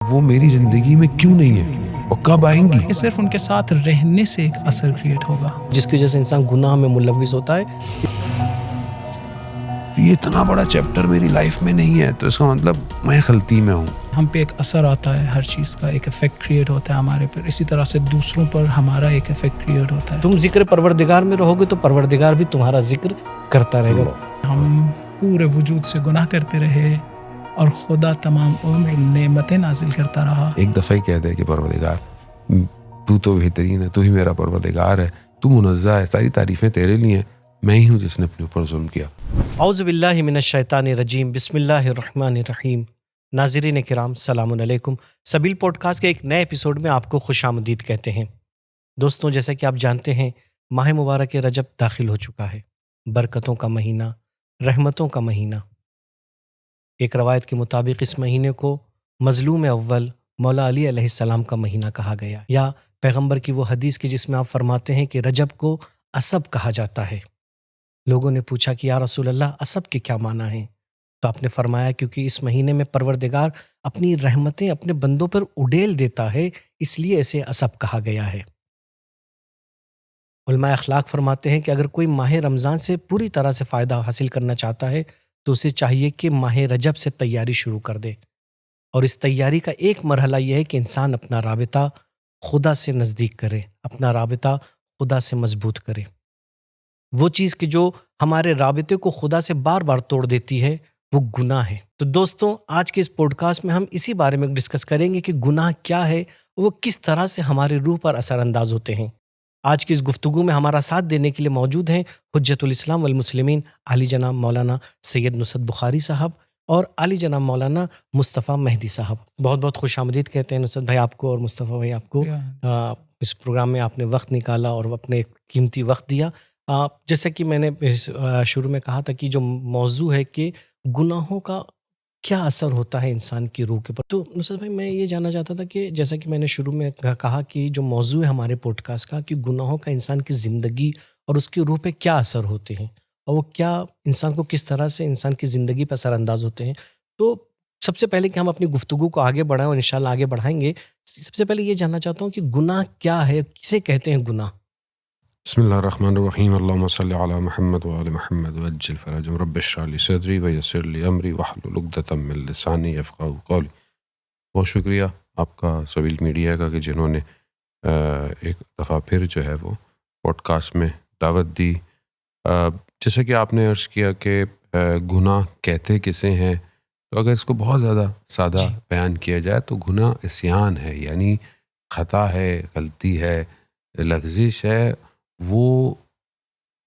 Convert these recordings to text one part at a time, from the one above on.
وہ میری زندگی میں کیوں نہیں ہے اور کب آئیں گی؟ کہ صرف ان کے ساتھ رہنے سے ایک اثر کریٹ ہوگا جس کی وجہ سے انسان گناہ میں ملوث ہوتا ہے. یہ اتنا بڑا چیپٹر میری لائف میں نہیں ہے تو اس کا مطلب میں غلطی میں ہوں. ہم پہ ایک اثر آتا ہے، ہر چیز کا ایک افیکٹ کریٹ ہوتا ہے ہمارے پر، اسی طرح سے دوسروں پر ہمارا ایک افیکٹ کریٹ ہوتا ہے. تم ذکر پروردگار میں رہو گے تو پروردگار بھی تمہارا ذکر کرتا رہے گا. ہم پورے وجود سے گناہ کرتے رہے اور خدا تمام عمر نعمتیں نازل کرتا رہا. ایک دفعہ ہی کہہ دے کہ پروردگار تو تو بہترین ہے، تو ہی میرا پروردگار ہے، تو منزہ ہے، ساری تعریفیں تیرے لیے ہیں، میں ہی ہوں جس نے اپنے اوپر ظلم کیا. اعوذ باللہ من الشیطان الرجیم، بسم اللہ الرحمن الرحیم. ناظرین کرام السلام علیکم. سبیل پوڈ کاسٹ کے ایک نئے ایپیسوڈ میں آپ کو خوش آمدید کہتے ہیں. دوستوں، جیسا کہ آپ جانتے ہیں ماہ مبارک رجب داخل ہو چکا ہے، برکتوں کا مہینہ، رحمتوں کا مہینہ. ایک روایت کے مطابق اس مہینے کو مظلوم اول مولا علی علیہ السلام کا مہینہ کہا گیا، یا پیغمبر کی وہ حدیث کی جس میں آپ فرماتے ہیں کہ رجب کو عصب کہا جاتا ہے. لوگوں نے پوچھا کہ یا رسول اللہ عصب کے کیا معنی ہیں؟ تو آپ نے فرمایا کیونکہ اس مہینے میں پروردگار اپنی رحمتیں اپنے بندوں پر اڈیل دیتا ہے، اس لیے اسے عصب کہا گیا ہے. علماء اخلاق فرماتے ہیں کہ اگر کوئی ماہ رمضان سے پوری طرح سے فائدہ حاصل کرنا چاہتا ہے تو اسے چاہیے کہ ماہ رجب سے تیاری شروع کر دے. اور اس تیاری کا ایک مرحلہ یہ ہے کہ انسان اپنا رابطہ خدا سے نزدیک کرے، اپنا رابطہ خدا سے مضبوط کرے. وہ چیز کہ جو ہمارے رابطے کو خدا سے بار بار توڑ دیتی ہے وہ گناہ ہے. تو دوستوں، آج کے اس پوڈ کاسٹ میں ہم اسی بارے میں ڈسکس کریں گے کہ گناہ کیا ہے، وہ کس طرح سے ہمارے روح پر اثر انداز ہوتے ہیں. آج کی اس گفتگو میں ہمارا ساتھ دینے کے لیے موجود ہیں حجت الاسلام والمسلمین عالی جناب مولانا سید نصرت بخاری صاحب اور عالی جناب مولانا مصطفیٰ مہدی صاحب. بہت بہت خوش آمدید کہتے ہیں نصرت بھائی آپ کو اور مصطفیٰ بھائی آپ کو. اس پروگرام میں آپ نے وقت نکالا اور اپنے قیمتی وقت دیا. جیسا کہ میں نے شروع میں کہا تھا کہ جو موضوع ہے کہ گناہوں کا کیا اثر ہوتا ہے انسان کی روح کے پر، تو نصرت بھائی میں یہ جاننا چاہتا تھا کہ جیسا کہ میں نے شروع میں کہا کہ جو موضوع ہے ہمارے پوڈ کاسٹ کا کہ گناہوں کا انسان کی زندگی اور اس کی روح پہ کیا اثر ہوتے ہیں اور وہ کیا انسان کو کس طرح سے انسان کی زندگی پہ اثر انداز ہوتے ہیں. تو سب سے پہلے کہ ہم اپنی گفتگو کو آگے بڑھائیں اور انشاءاللہ آگے بڑھائیں گے، سب سے پہلے یہ جاننا چاہتا ہوں کہ گناہ کیا ہے، کسے کہتے ہیں گناہ؟ بسم اللہ الرحمن الرحیم. اللہم صلی علی محمد وعلی محمد وعجل فرجهم رب اشرح لی صدری ویسر لی امری واحلل عقدۃ من لسانی یفقہوا قولی. بہت شکریہ آپ کا سبیل میڈیا کا کہ جنہوں نے ایک دفعہ پھر جو ہے وہ پوڈ کاسٹ میں دعوت دی. جیسا کہ آپ نے عرض کیا کہ گناہ کہتے کسے ہیں، تو اگر اس کو بہت زیادہ سادہ بیان کیا جائے تو گناہ عصیان ہے، یعنی خطا ہے، غلطی ہے، لغزش ہے. وہ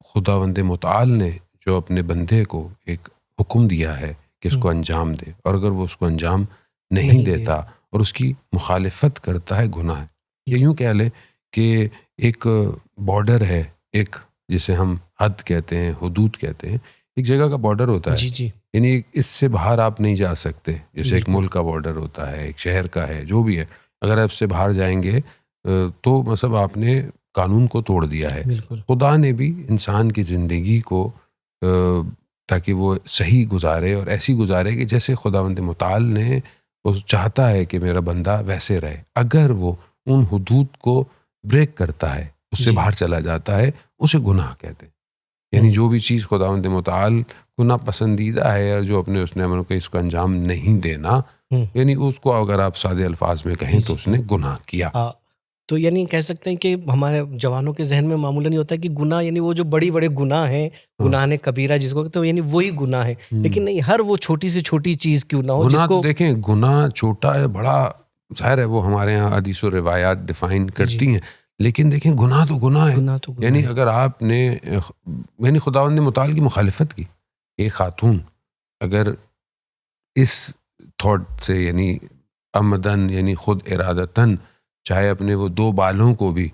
خداوند متعال نے جو اپنے بندے کو ایک حکم دیا ہے کہ اس کو انجام دے، اور اگر وہ اس کو انجام نہیں دیتا اور اس کی مخالفت کرتا ہے، گناہ ہے. یہ یوں کہہ لیں کہ ایک بارڈر ہے، ایک جسے ہم حد کہتے ہیں، حدود کہتے ہیں، ایک جگہ کا بارڈر ہوتا ہے، یعنی اس سے باہر آپ نہیں جا سکتے. جیسے ایک ملک کا بارڈر ہوتا ہے، ایک شہر کا ہے، جو بھی ہے، اگر آپ سے باہر جائیں گے تو مطلب آپ نے قانون کو توڑ دیا ہے. خدا نے بھی انسان کی زندگی کو تاکہ وہ صحیح گزارے اور ایسی گزارے کہ جیسے خداوند متعال نے وہ چاہتا ہے کہ میرا بندہ ویسے رہے. اگر وہ ان حدود کو بریک کرتا ہے، اس سے باہر چلا جاتا ہے، اسے گناہ کہتے ہیں. یعنی جو بھی چیز خداوند متعال کو ناپسندیدہ ہے اور جو اپنے اس نے امر کو اس کو انجام نہیں دینا، یعنی اس کو اگر آپ سادے الفاظ میں کہیں تو اس نے گناہ کیا. تو یعنی کہہ سکتے ہیں کہ ہمارے جوانوں کے ذہن میں معمولاً یہ ہوتا ہے کہ گناہ یعنی وہ جو بڑی بڑے گناہ ہیں، گناہ نے کبیرہ جس کو تو یعنی وہی گناہ ہے. لیکن نہیں، ہر وہ چھوٹی سے چھوٹی چیز کیوں نہ ہو جس گناہ کو تو دیکھیں، گناہ چھوٹا ہے بڑا ظاہر ہے، وہ ہمارے ہاں حدیث و روایات ڈیفائن کرتی ہیں، لیکن دیکھیں گناہ تو گناہ ہے. یعنی اگر آپ نے یعنی خداوند متعال کی مخالفت کی، ایک خاتون اگر اس تھاٹ سے یعنی عمدن یعنی خود ارادتاً چاہے اپنے وہ 2 بالوں کو بھی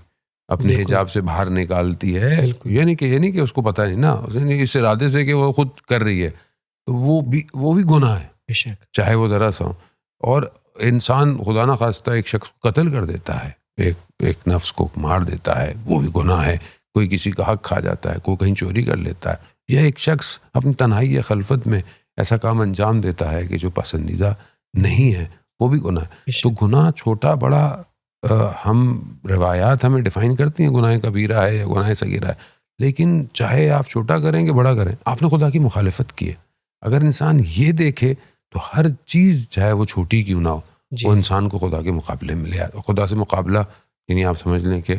اپنے حجاب سے باہر نکالتی ہے، یعنی کہ اس کو پتہ نہیں نا، اس ارادے سے کہ وہ خود کر رہی ہے، تو وہ بھی گناہ ہے، چاہے وہ ذرا سا. اور انسان خدا نہ خواستہ ایک شخص کو قتل کر دیتا ہے، ایک نفس کو مار دیتا ہے، وہ بھی گناہ ہے. کوئی کسی کا حق کھا جاتا ہے، کوئی کہیں چوری کر لیتا ہے، یا ایک شخص اپنی تنہائی یا خلوت میں ایسا کام انجام دیتا ہے کہ جو پسندیدہ نہیں ہے، وہ بھی گناہ ہے. بے تو شک. گناہ چھوٹا بڑا ہم روایات ہمیں ڈیفائن کرتی ہیں گناہ کبیرہ ہے یا گناہ صغیرہ ہے، لیکن چاہے آپ چھوٹا کریں کہ بڑا کریں، آپ نے خدا کی مخالفت کی ہے. اگر انسان یہ دیکھے تو ہر چیز چاہے وہ چھوٹی کیوں نہ ہو جی وہ انسان کو خدا کے مقابلے میں لے آتا. خدا سے مقابلہ یعنی آپ سمجھ لیں کہ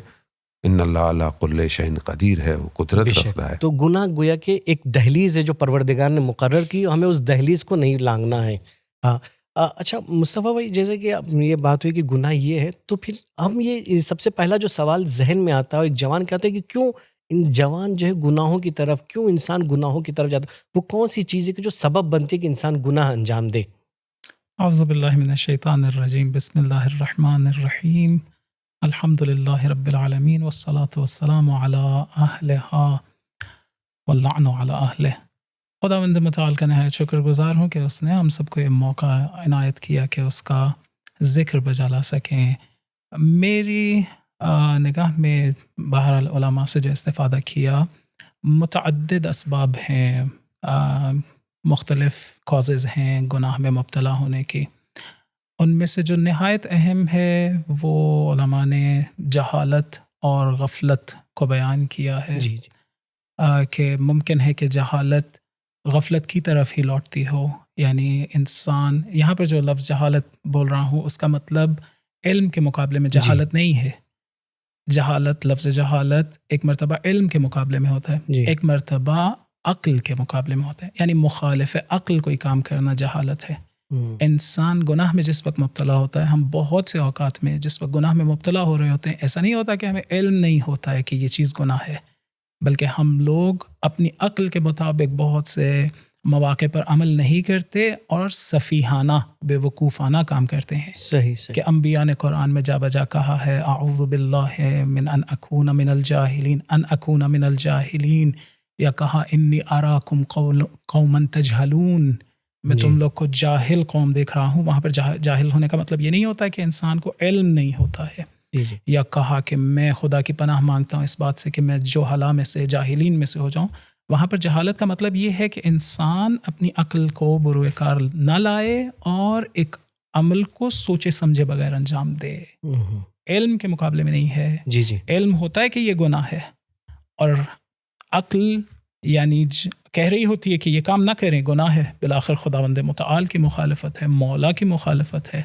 ان اللہ علی کل شیء قدیر ہے، وہ قدرت بے شک. رکھتا ہے. تو گناہ گویا کہ ایک دہلیز ہے جو پروردگار نے مقرر کی، ہمیں اس دہلیز کو نہیں لانگنا ہے. ہاں. اچھا مصطفیٰ بھائی، جیسے کہ اب یہ بات ہوئی کہ گناہ یہ ہے، تو پھر ہم یہ سب سے پہلا جو سوال ذہن میں آتا ہے ایک جوان کہتا ہے کہ کیوں ان جوان جو ہے گناہوں کی طرف، کیوں انسان گناہوں کی طرف جاتا ہے؟ وہ کون سی چیز ہے کہ جو سبب بنتی ہے کہ انسان گناہ انجام دے؟ اعوذ باللہ من الشیطان الرجیم، بسم اللہ الرحمن الرحیم، الحمد للہ رب العالمین والصلاة والسلام علی اہلہا واللعن علی اہلہ. خداوند متعال کا نہایت شکر گزار ہوں کہ اس نے ہم سب کو یہ موقع عنایت کیا کہ اس کا ذکر بجا لا سکیں. میری نگاہ میں بہرحال علماء سے جو استفادہ کیا، متعدد اسباب ہیں، مختلف کازز ہیں گناہ میں مبتلا ہونے کی. ان میں سے جو نہایت اہم ہے وہ علماء نے جہالت اور غفلت کو بیان کیا ہے. جی جی. کہ ممکن ہے کہ جہالت غفلت کی طرف ہی لوٹتی ہو. یعنی انسان، یہاں پر جو لفظ جہالت بول رہا ہوں اس کا مطلب علم کے مقابلے میں جہالت نہیں ہے. جہالت، لفظ جہالت ایک مرتبہ علم کے مقابلے میں ہوتا ہے، جی. ایک مرتبہ عقل کے مقابلے میں ہوتا ہے. یعنی مخالف عقل کوئی کام کرنا جہالت ہے. انسان گناہ میں جس وقت مبتلا ہوتا ہے، ہم بہت سے اوقات میں جس وقت گناہ میں مبتلا ہو رہے ہوتے ہیں، ایسا نہیں ہوتا کہ ہمیں علم نہیں ہوتا ہے کہ یہ چیز گناہ ہے، بلکہ ہم لوگ اپنی عقل کے مطابق بہت سے مواقع پر عمل نہیں کرتے اور سفیہانہ، بے وقوفانہ کام کرتے ہیں. صحیح کہ صحیح. انبیاء نے قرآن میں جا بجا کہا ہے اعوذ باللہ من ان اکون من الجاہلین، ان اکون من الجاہلین، یا کہا انی اراکم قوما تجہلون، میں جی. تم لوگ کو جاہل قوم دیکھ رہا ہوں. وہاں پر جاہل ہونے کا مطلب یہ نہیں ہوتا کہ انسان کو علم نہیں ہوتا ہے. جی جی. یا کہا کہ میں خدا کی پناہ مانگتا ہوں اس بات سے کہ میں جہلا میں سے، جاہلین میں سے ہو جاؤں. وہاں پر جہالت کا مطلب یہ ہے کہ انسان اپنی عقل کو بروئے کار نہ لائے اور ایک عمل کو سوچے سمجھے بغیر انجام دے. علم کے مقابلے میں نہیں ہے. جی جی. علم ہوتا ہے کہ یہ گناہ ہے، اور عقل یعنی کہہ رہی ہوتی ہے کہ یہ کام نہ کریں، گناہ ہے. بالآخر خداوند متعال کی مخالفت ہے، مولا کی مخالفت ہے.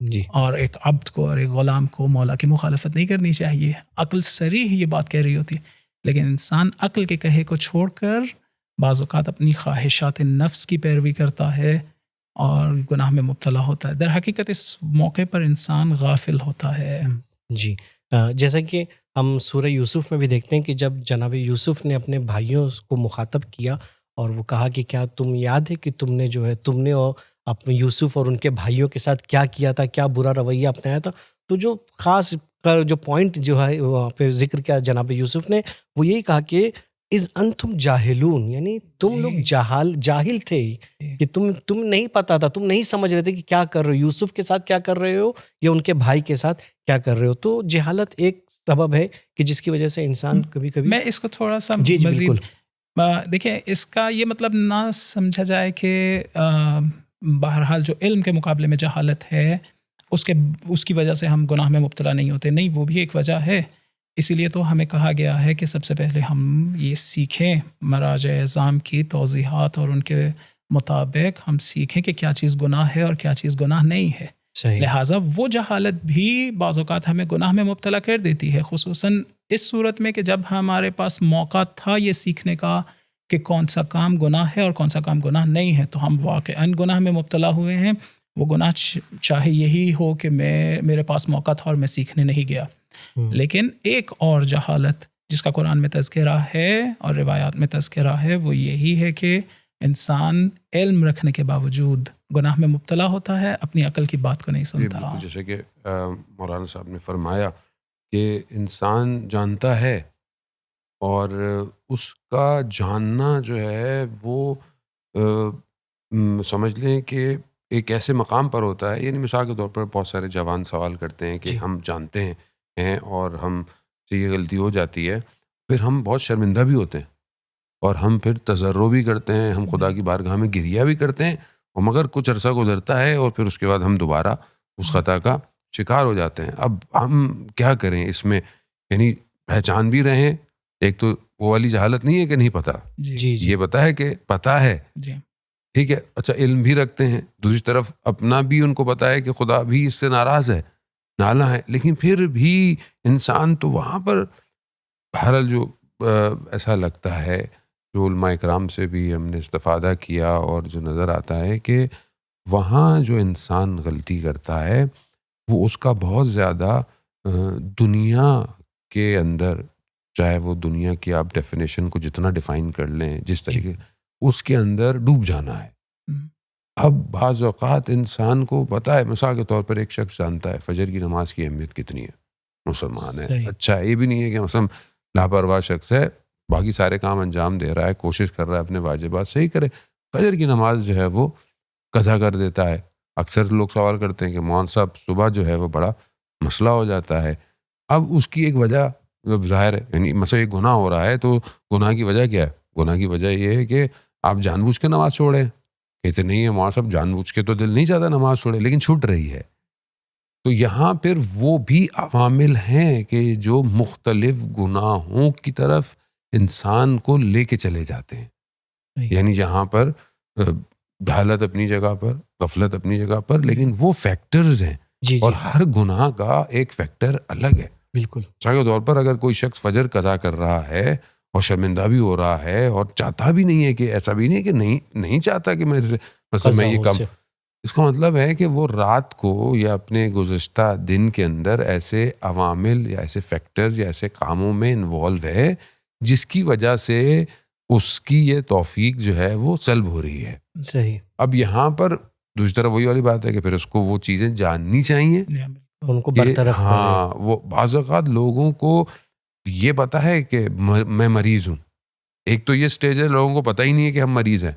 جی. اور ایک عبد کو اور ایک غلام کو مولا کی مخالفت نہیں کرنی چاہیے. عقل صریح یہ بات کہہ رہی ہوتی ہے، لیکن انسان عقل کے کہے کو چھوڑ کر بعض اوقات اپنی خواہشات نفس کی پیروی کرتا ہے اور گناہ میں مبتلا ہوتا ہے. در حقیقت اس موقع پر انسان غافل ہوتا ہے. جی. جیسا کہ ہم سورہ یوسف میں بھی دیکھتے ہیں کہ جب جناب یوسف نے اپنے بھائیوں کو مخاطب کیا اور وہ کہا کہ کیا تم یاد ہے کہ تم نے اور اپنے یوسف اور ان کے بھائیوں کے ساتھ کیا کیا تھا، کیا برا رویہ اپنایا تھا. تو جو خاص جو پوائنٹ جو ہے وہاں پہ ذکر کیا جناب یوسف نے، وہ یہی کہا کہ اذ انتم جاہلون، یعنی تم لوگ جاہل تھے، کہ تم نہیں پتا تھا، تم نہیں سمجھ رہے تھے کہ کیا کر رہے ہو، یوسف کے ساتھ کیا کر رہے ہو یا ان کے بھائی کے ساتھ کیا کر رہے ہو. تو جہالت ایک سبب ہے کہ جس کی وجہ سے انسان کبھی کبھی. میں اس کو تھوڑا سا جی مزید دیکھیں، اس کا یہ مطلب نہ سمجھا جائے کہ بہرحال جو علم کے مقابلے میں جہالت ہے اس کی وجہ سے ہم گناہ میں مبتلا نہیں ہوتے. نہیں، وہ بھی ایک وجہ ہے. اسی لیے تو ہمیں کہا گیا ہے کہ سب سے پہلے ہم یہ سیکھیں، مراجع اعظام کی توضیحات اور ان کے مطابق ہم سیکھیں کہ کیا چیز گناہ ہے اور کیا چیز گناہ نہیں ہے. لہٰذا وہ جہالت بھی بعض اوقات ہمیں گناہ میں مبتلا کر دیتی ہے، خصوصاً اس صورت میں کہ جب ہمارے پاس موقع تھا یہ سیکھنے کا کہ کون سا کام گناہ ہے اور کون سا کام گناہ نہیں ہے، تو ہم واقعاً گناہ میں مبتلا ہوئے ہیں. وہ گناہ چاہے یہی ہو کہ میرے پاس موقع تھا اور میں سیکھنے نہیں گیا. لیکن ایک اور جہالت جس کا قرآن میں تذکرہ ہے اور روایات میں تذکرہ ہے، وہ یہی ہے کہ انسان علم رکھنے کے باوجود گناہ میں مبتلا ہوتا ہے، اپنی عقل کی بات کو نہیں سنتا. جیسے کہ مولانا صاحب نے فرمایا کہ انسان جانتا ہے اور اس کا جاننا جو ہے وہ سمجھ لیں کہ ایک ایسے مقام پر ہوتا ہے. یعنی مثال کے طور پر بہت سارے جوان سوال کرتے ہیں کہ ہم جانتے ہیں اور ہم سے یہ غلطی ہو جاتی ہے، پھر ہم بہت شرمندہ بھی ہوتے ہیں اور ہم پھر تضرع بھی کرتے ہیں، ہم خدا کی بارگاہ میں گریہ بھی کرتے ہیں، اور مگر کچھ عرصہ گزرتا ہے اور پھر اس کے بعد ہم دوبارہ اس خطا کا شکار ہو جاتے ہیں. اب ہم کیا کریں اس میں؟ یعنی پہچان بھی رہے ہیں. ایک تو وہ والی جہالت نہیں ہے کہ نہیں پتا، جی یہ پتا ہے کہ پتا ہے، جی ٹھیک ہے، اچھا علم بھی رکھتے ہیں. دوسری طرف اپنا بھی ان کو پتا ہے کہ خدا بھی اس سے ناراض ہے، نالا ہے، لیکن پھر بھی انسان تو وہاں پر بہرحال جو ایسا لگتا ہے، جو علماء اکرام سے بھی ہم نے استفادہ کیا اور جو نظر آتا ہے کہ وہاں جو انسان غلطی کرتا ہے وہ اس کا بہت زیادہ دنیا کے اندر، چاہے وہ دنیا کی آپ ڈیفینیشن کو جتنا ڈیفائن کر لیں جس طریقے، اس کے اندر ڈوب جانا ہے. اب بعض اوقات انسان کو پتا ہے، مثال کے طور پر ایک شخص جانتا ہے فجر کی نماز کی اہمیت کتنی ہے، مسلمان ہے، صحیح. اچھا یہ بھی نہیں ہے کہ مثلا لاپرواہ شخص ہے، باقی سارے کام انجام دے رہا ہے، کوشش کر رہا ہے اپنے واجبات صحیح کرے، فجر کی نماز جو ہے وہ قضا کر دیتا ہے. اکثر لوگ سوال کرتے ہیں کہ مولانا صاحب صبح جو ہے وہ بڑا مسئلہ ہو جاتا ہے. اب اس کی ایک وجہ ظاہر ہے، یعنی مثلا ایک گناہ ہو رہا ہے تو گناہ کی وجہ کیا ہے؟ گناہ کی وجہ یہ ہے کہ آپ جان بوجھ کے نماز چھوڑیں. کہتے نہیں ہے مولانا صاحب جان بوجھ کے تو دل نہیں چاہتا نماز چھوڑے، لیکن چھوٹ رہی ہے. تو یہاں پھر وہ بھی عوامل ہیں کہ جو مختلف گناہوں کی طرف انسان کو لے کے چلے جاتے ہیں. یعنی جہاں پر جہالت اپنی جگہ پر، غفلت اپنی جگہ پر، لیکن وہ فیکٹرز ہیں جی اور ہر گناہ کا ایک فیکٹر الگ ہے. بالکل. مثال کے طور پر اگر کوئی شخص فجر قضا کر رہا ہے اور شرمندہ بھی ہو رہا ہے اور چاہتا بھی نہیں ہے، کہ ایسا بھی نہیں ہے کہ نہیں چاہتا کہ میں یہ کم، اس کا مطلب ہے کہ وہ رات کو یا اپنے گزشتہ دن کے اندر ایسے عوامل یا ایسے فیکٹرز یا ایسے کاموں میں انوالو ہے جس کی وجہ سے اس کی یہ توفیق جو ہے وہ سلب ہو رہی ہے. صحیح. اب یہاں پر دوسری طرف وہی والی بات ہے کہ پھر اس کو وہ چیزیں جاننی چاہیے، ان کو برطرف کریں. ہاں وہ بعض اوقات لوگوں کو یہ پتا ہے کہ میں مریض ہوں. ایک تو یہ سٹیج ہے لوگوں کو پتہ ہی نہیں ہے کہ ہم مریض ہیں.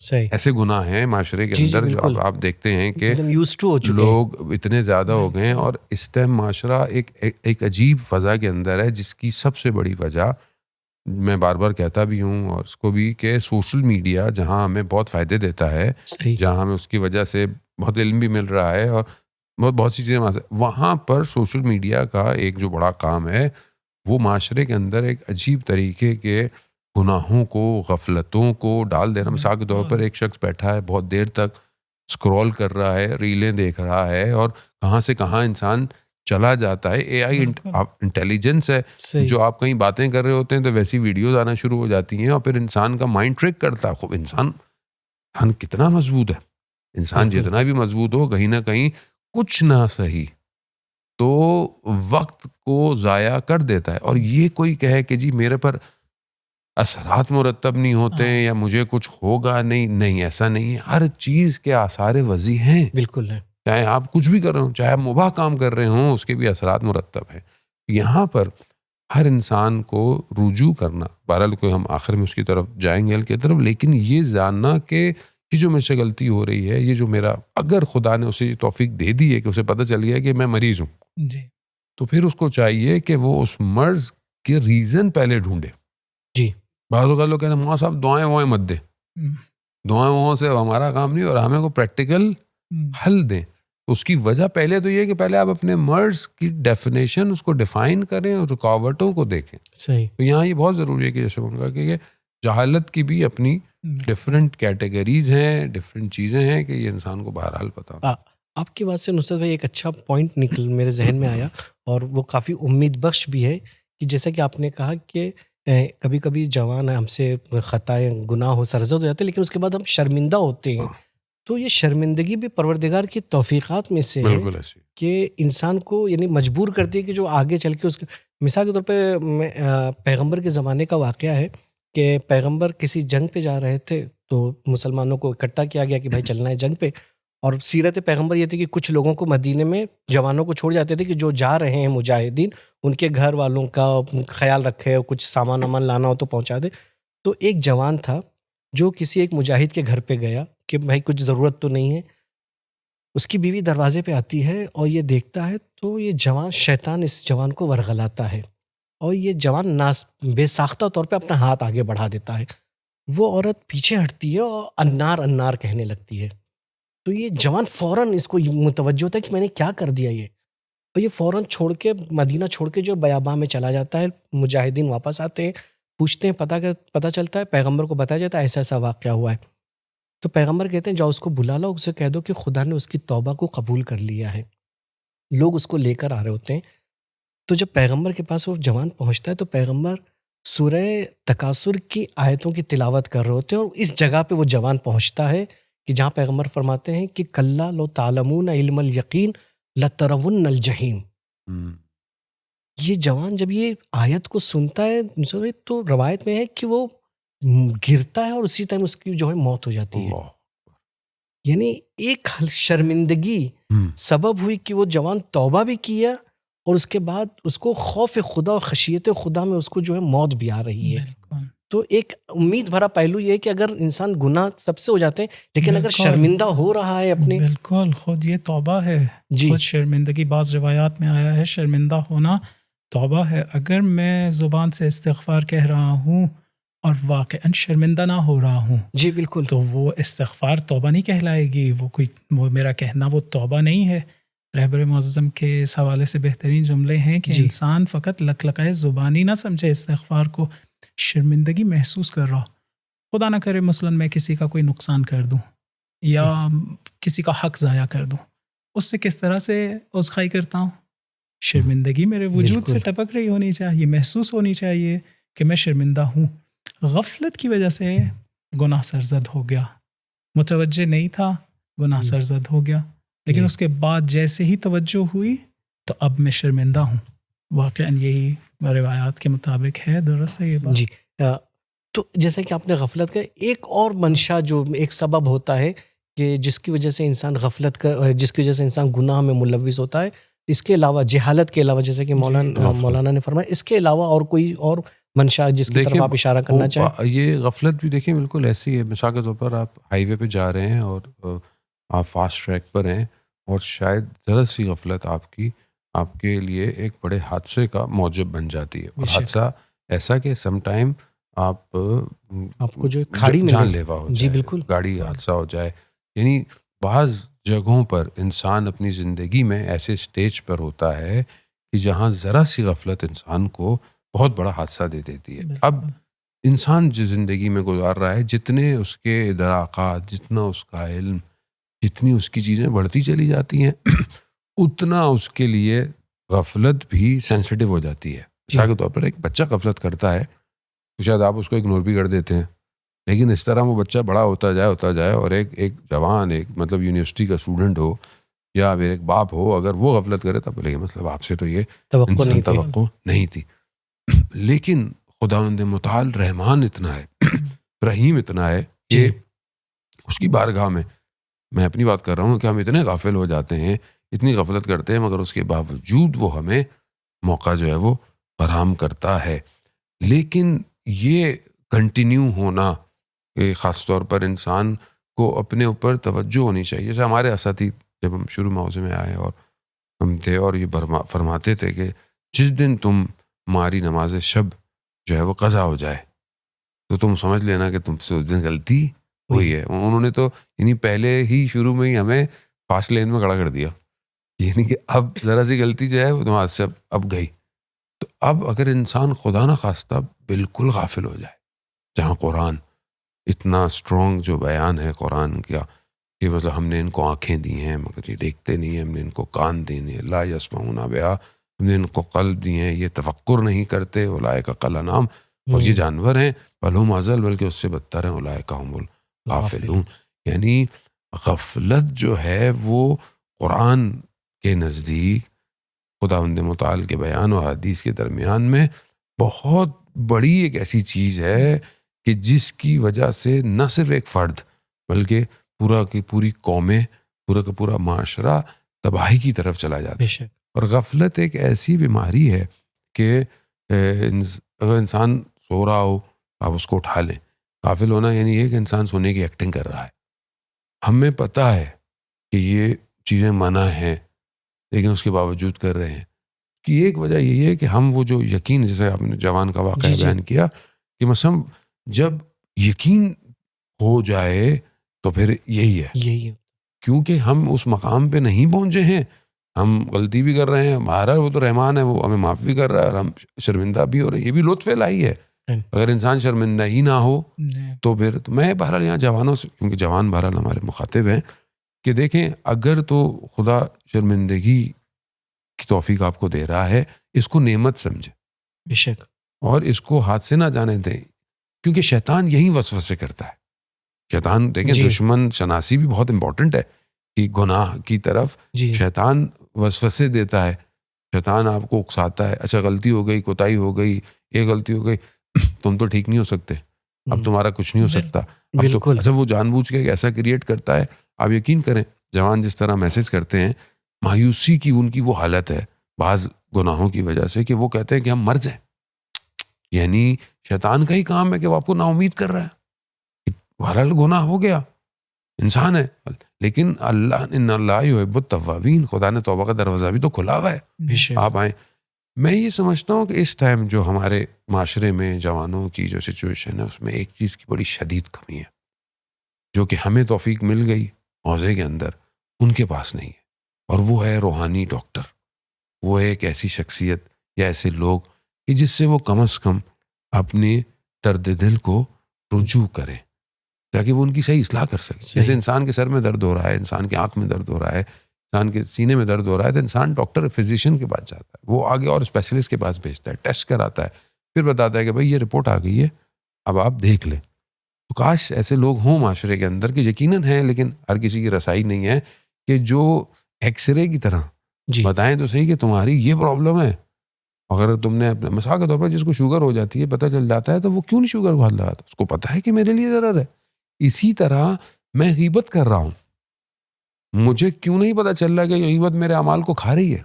صحیح. ایسے گناہ ہیں معاشرے کے اندر جو آپ دیکھتے ہیں کہ لوگ اتنے زیادہ ہو گئے ہیں، اور اس ٹائم معاشرہ ایک عجیب فضا کے اندر ہے جس کی سب سے بڑی وجہ میں بار بار کہتا بھی ہوں اور اس کو بھی کہ سوشل میڈیا جہاں ہمیں بہت فائدے دیتا ہے، جہاں ہمیں اس کی وجہ سے بہت علم بھی مل رہا ہے اور بہت سی چیزیں، وہاں پر سوشل میڈیا کا ایک جو بڑا کام ہے وہ معاشرے کے اندر ایک عجیب طریقے کے گناہوں کو، غفلتوں کو ڈال دینا. مثال کے طور پر ایک شخص بیٹھا ہے بہت دیر تک اسکرول کر رہا ہے، ریلیں دیکھ رہا ہے، اور کہاں سے کہاں انسان چلا جاتا ہے. اے آئی انٹیلیجنس ہے، جو آپ کہیں باتیں کر رہے ہوتے ہیں تو ویسی ویڈیوز آنا شروع ہو جاتی ہیں اور پھر انسان کا مائنڈ ٹریک کرتا ہے. خوب انسان کتنا مضبوط ہے، انسان جتنا بھی مضبوط ہو کہیں نہ کہیں کچھ نہ صحیح تو وقت کو ضائع کر دیتا ہے. اور یہ کوئی کہے کہ جی میرے پر اثرات مرتب نہیں ہوتے ہیں یا مجھے کچھ ہوگا، نہیں ایسا نہیں ہے. ہر چیز کے آثار وضع ہیں. بالکل ہے. چاہے آپ کچھ بھی کر رہے ہوں، چاہے آپ مباح کام کر رہے ہوں، اس کے بھی اثرات مرتب ہیں. یہاں پر ہر انسان کو رجوع کرنا، بہرحال کوئی ہم آخر میں اس کی طرف جائیں گے کی طرف، لیکن یہ جاننا کہ یہ جو مجھ سے غلطی ہو رہی ہے، یہ جو میرا، اگر خدا نے اسے توفیق دے دی ہے کہ اسے پتہ چل گیا کہ میں مریض ہوں، جی، تو پھر اس کو چاہیے کہ وہ اس مرض کے ریزن پہلے ڈھونڈے. جی. بعض اوقات لوگ کہتے ہیں مولانا صاحب دعائیں مت دیں، دعائیں سے ہمارا کام نہیں، اور ہمیں کو پریکٹیکل حل دیں. اس کی وجہ پہلے تو یہ کہ پہلے آپ اپنے مرض کی ڈیفینیشن اس کو ڈیفائن کریں اور رکاوٹوں کو دیکھیں. صحیح. تو یہاں یہ بہت ضروری ہے کہ جیسے ان کا کہ جہالت کی بھی اپنی ڈفرینٹ کیٹیگریز ہیں، ڈفرینٹ چیزیں ہیں کہ یہ انسان کو بہرحال پتہ ہو. آپ کی بات سے نصرت بھائی ایک اچھا پوائنٹ نکل میرے ذہن میں آیا، اور وہ کافی امید بخش بھی ہے کہ جیسا کہ آپ نے کہا کہ کبھی کبھی جوان ہم سے خطائیں، گناہ ہو سرزد ہو جاتے ہیں، لیکن اس کے بعد ہم شرمندہ ہوتے ہیں. تو یہ شرمندگی بھی پروردگار کی توفیقات میں سے ہے کہ انسان کو یعنی مجبور کرتی ہے کہ جو آگے چل کے اس کے، مثال کے طور پہ پیغمبر کے زمانے کا واقعہ ہے کہ پیغمبر کسی جنگ پہ جا رہے تھے، تو مسلمانوں کو اکٹھا کیا گیا کہ بھائی چلنا ہے جنگ پہ. اور سیرت پیغمبر یہ تھی کہ کچھ لوگوں کو مدینے میں جوانوں کو چھوڑ جاتے تھے کہ جو جا رہے ہیں مجاہدین، ان کے گھر والوں کا خیال رکھے، کچھ سامان وامان لانا ہو تو پہنچا دے. تو ایک جوان تھا جو کسی ایک مجاہد کے گھر پہ گیا کہ بھائی کچھ ضرورت تو نہیں ہے. اس کی بیوی دروازے پہ آتی ہے اور یہ دیکھتا ہے تو یہ جوان، شیطان اس جوان کو ورغلاتا ہے اور یہ جوان بے ساختہ طور پہ اپنا ہاتھ آگے بڑھا دیتا ہے. وہ عورت پیچھے ہٹتی ہے اور انار انار کہنے لگتی ہے. تو تو یہ جوان فوراً اس کو متوجہ ہوتا ہے کہ میں نے کیا کر دیا یہ، اور یہ فوراً چھوڑ کے مدینہ چھوڑ کے جو بیاباں میں چلا جاتا ہے. مجاہدین واپس آتے ہیں، پوچھتے ہیں، پتہ چلتا ہے پیغمبر کو بتایا جاتا ہے ایسا ایسا واقعہ ہوا ہے. تو پیغمبر کہتے ہیں جاؤ اس کو بلا لاؤ، اسے کہہ دو کہ خدا نے اس کی توبہ کو قبول کر لیا ہے. لوگ اس کو لے کر آ رہے ہوتے ہیں. تو جب پیغمبر کے پاس وہ جوان پہنچتا ہے تو پیغمبر سورہ تکاثر کی آیتوں کی تلاوت کر رہے ہوتے ہیں، اور اس جگہ پہ وہ جوان پہنچتا ہے کہ جہاں پیغمبر فرماتے ہیں کہ کلا لو تعلمون علم الیقین لترون الجحیم. یہ جوان جب یہ آیت کو سنتا ہے تو روایت میں ہے کہ وہ گرتا ہے اور اسی ٹائم اس کی جو ہے موت ہو جاتی ہے. یعنی ایک شرمندگی سبب ہوئی کہ وہ جوان توبہ بھی کیا، اور اس کے بعد اس کو خوف خدا اور خشیت خدا میں اس کو جو ہے موت بھی آ رہی ہے. تو ایک امید بھرا پہلو یہ ہے کہ اگر انسان گناہ سب سے ہو جاتے ہیں، لیکن اگر شرمندہ ہو رہا ہے اپنے، بالکل خود یہ توبہ ہے. خود شرمندگی، بعض روایات میں آیا ہے شرمندہ ہونا توبہ ہے. اگر میں زبان سے استغفار کہہ رہا ہوں اور واقعاً شرمندہ نہ ہو رہا ہوں، جی بالکل، تو وہ استغفار توبہ نہیں کہلائے گی. وہ میرا کہنا وہ توبہ نہیں ہے. رہبر معظم کے اس حوالے سے بہترین جملے ہیں کہ انسان فقط لقلقۂ زبانی نہ سمجھے استغفار کو، شرمندگی محسوس کر رہا. خدا نہ کرے مثلاً میں کسی کا کوئی نقصان کر دوں یا کسی کا حق ضائع کر دوں، اس سے کس طرح سے عذرخواہی کرتا ہوں؟ شرمندگی میرے وجود سے ٹپک رہی ہونی چاہیے، محسوس ہونی چاہیے کہ میں شرمندہ ہوں. غفلت کی وجہ سے گناہ سرزد ہو گیا، متوجہ نہیں تھا، گناہ سرزد ہو گیا، لیکن اس کے بعد جیسے ہی توجہ ہوئی تو اب میں شرمندہ ہوں. واقعاً یہی روایات کے مطابق ہے. درست ہے یہ بات. جی. تو جیسے کہ آپ نے غفلت کا ایک اور منشا جو ایک سبب ہوتا ہے کہ جس کی وجہ سے انسان جس کی وجہ سے انسان گناہ میں ملوث ہوتا ہے، اس کے علاوہ جہالت کے علاوہ، جیسے کہ مولانا نے فرمایا، اس کے علاوہ اور کوئی اور منشا جس کی طرف آپ اشارہ کرنا چاہیں؟ یہ غفلت بھی دیکھیں بالکل ایسی ہے. مثال کے طور پر آپ ہائی وے پہ جا رہے ہیں اور آپ فاسٹ ٹریک پر ہیں، اور شاید ذرا سی غفلت آپ کے لیے ایک بڑے حادثے کا موجب بن جاتی ہے. اور حادثہ ایسا کہ سم ٹائم آپ کو جو کھاڑی میں جان لیوا ہو جائے. جی بالکل، گاڑی حادثہ ہو جائے. یعنی بعض جگہوں پر انسان اپنی زندگی میں ایسے سٹیج پر ہوتا ہے کہ جہاں ذرا سی غفلت انسان کو بہت بڑا حادثہ دے دیتی ہے. اب انسان جو زندگی میں گزار رہا ہے، جتنے اس کے ادراکات، جتنا اس کا علم، جتنی اس کی چیزیں بڑھتی چلی جاتی ہیں اتنا اس کے لیے غفلت بھی سینسٹیو ہو جاتی ہے. مثال کے طور پر ایک بچہ غفلت کرتا ہے تو شاید آپ اس کو اگنور بھی کر دیتے ہیں، لیکن اس طرح وہ بچہ بڑا ہوتا جائے اور ایک جوان، ایک مطلب یونیورسٹی کا اسٹوڈنٹ ہو یا پھر ایک باپ ہو، اگر وہ غفلت کرے تب بولے مطلب آپ سے تو یہ توقع نہیں تھی. لیکن خداوند متعال رحمان اتنا ہے، رحیم اتنا ہے کہ اس کی بارگاہ میں اپنی بات کر رہا ہوں کہ ہم اتنے غافل ہو جاتے ہیں، اتنی غفلت کرتے ہیں، مگر اس کے باوجود وہ ہمیں موقع جو ہے وہ فراہم کرتا ہے. لیکن یہ کنٹینیو ہونا، خاص طور پر انسان کو اپنے اوپر توجہ ہونی چاہیے. جیسے ہمارے اساتذہ جب ہم شروع موضوع میں آئے اور ہم تھے، اور یہ فرماتے تھے کہ جس دن تمہاری نماز شب جو ہے وہ قضا ہو جائے تو تم سمجھ لینا کہ تم سے اس دن غلطی ہوئی ہے. انہوں نے تو یعنی پہلے ہی شروع میں ہی ہمیں فاسٹ لین میں کھڑا کر دیا، یعنی کہ اب ذرا سی غلطی جو ہے وہ تمہارے سے اب گئی. تو اب اگر انسان خدا نہ خواستہ بالکل غافل ہو جائے، جہاں قرآن اتنا اسٹرانگ جو بیان ہے قرآن کا کہ مطلب ہم نے ان کو آنکھیں دی ہیں مگر یہ دیکھتے نہیں ہیں، ہم نے ان کو کان دیے ہیں لا یسمعون بہا، ہم نے ان کو قلب دیے ہیں یہ تفکر نہیں کرتے، اولئک کالانعام، اور یہ جانور ہیں بل ہم اضل، بلکہ اس سے بدتر ہیں اولئک هم الغافلون. یعنی غفلت جو ہے وہ قرآن کے نزدیک خداوند متعال کے بیان و حدیث کے درمیان میں بہت بڑی ایک ایسی چیز ہے کہ جس کی وجہ سے نہ صرف ایک فرد بلکہ پورا کی پوری قومیں، پورا کا پورا معاشرہ تباہی کی طرف چلا جاتا ہے. اور غفلت ایک ایسی بیماری ہے کہ اگر انسان سو رہا ہو آپ اس کو اٹھا لیں. غافل ہونا یعنی یہ کہ انسان سونے کی ایکٹنگ کر رہا ہے. ہمیں پتہ ہے کہ یہ چیزیں منع ہیں لیکن اس کے باوجود کر رہے ہیں. کی ایک وجہ یہی ہے کہ ہم وہ جو یقین، جیسے آپ نے جوان کا واقعہ بیان کیا کہ مثلا جب یقین ہو جائے تو پھر یہی ہے کیونکہ ہم اس مقام پہ نہیں پہنچے ہیں، ہم غلطی بھی کر رہے ہیں، ہمارا وہ تو رحمان ہے، وہ ہمیں معاف بھی کر رہا ہے، اور ہم شرمندہ بھی ہو رہے ہیں، یہ بھی لطف الہی ہے۔ اگر انسان شرمندہ ہی نہ ہو تو پھر تو میں بہرحال یہاں جوانوں سے، کیونکہ جوان بہرحال ہمارے مخاطب ہیں، کہ دیکھیں اگر تو خدا شرمندگی کی توفیق آپ کو دے رہا ہے، اس کو نعمت سمجھے، بے شک، اور اس کو ہاتھ سے نہ جانے دیں، کیونکہ شیطان یہی وسوسے کرتا ہے۔ شیطان دیکھیں جی دشمن شناسی بھی بہت امپورٹنٹ ہے، کہ گناہ کی طرف جی شیطان وسوسے دیتا ہے، شیطان آپ کو اکساتا ہے، اچھا غلطی ہو گئی، کوتاہی ہو گئی، یہ غلطی ہو گئی، تم تو ٹھیک نہیں ہو سکتے، اب تمہارا کچھ نہیں ہو سکتا، اب تو بالکل اچھا وہ جان بوجھ کے ایسا کریٹ کرتا ہے۔ آپ یقین کریں جوان جس طرح میسج کرتے ہیں، مایوسی کی ان کی وہ حالت ہے بعض گناہوں کی وجہ سے، کہ وہ کہتے ہیں کہ ہم مر جائیں۔ یعنی شیطان کا ہی کام ہے کہ وہ آپ کو نا امید کر رہا ہے، بہرحال گناہ ہو گیا، انسان ہے، لیکن اللہ ان اللہ یحب التوابین، خدا نے توبہ کا دروازہ بھی تو کھلا ہوا ہے، بے شک، آپ آئیں۔ میں یہ سمجھتا ہوں کہ اس ٹائم جو ہمارے معاشرے میں جوانوں کی جو سچویشن ہے، اس میں ایک چیز کی بڑی شدید کمی ہے، جو کہ ہمیں توفیق مل گئی حوضے کے اندر، ان کے پاس نہیں ہے، اور وہ ہے روحانی ڈاکٹر، وہ ہے ایک ایسی شخصیت یا ایسے لوگ کہ جس سے وہ کم از کم اپنے درد دل کو رجوع کریں، تاکہ وہ ان کی صحیح اصلاح کر سکیں۔ صحیح۔ جیسے انسان کے سر میں درد ہو رہا ہے، انسان کی آنکھ میں درد ہو رہا ہے، انسان کے سینے میں درد ہو رہا ہے، تو انسان ڈاکٹر فزیشین کے پاس جاتا ہے، وہ آگے اور اسپیشلسٹ کے پاس بھیجتا ہے، ٹیسٹ کراتا ہے، پھر بتاتا ہے کہ بھائی یہ رپورٹ آ گئی ہے، اب آپ دیکھ لیں۔ تو کاش ایسے لوگ ہوں معاشرے کے اندر، کہ یقیناً ہیں، لیکن ہر کسی کی رسائی نہیں ہے، کہ جو ایکس رے کی طرح جی بتائیں تو صحیح کہ تمہاری یہ پرابلم ہے۔ اگر تم نے اپنے مثال کے طور پر جس کو شوگر ہو جاتی ہے، پتہ چل جاتا ہے، تو وہ کیوں نہیں شوگر کو ہاتھ لگاتا؟ اس کو پتہ ہے کہ میرے لیے ضرر ہے۔ اسی طرح میں غیبت کر رہا ہوں، مجھے کیوں نہیں پتہ چل رہا کہ غیبت میرے اعمال کو کھا رہی ہے؟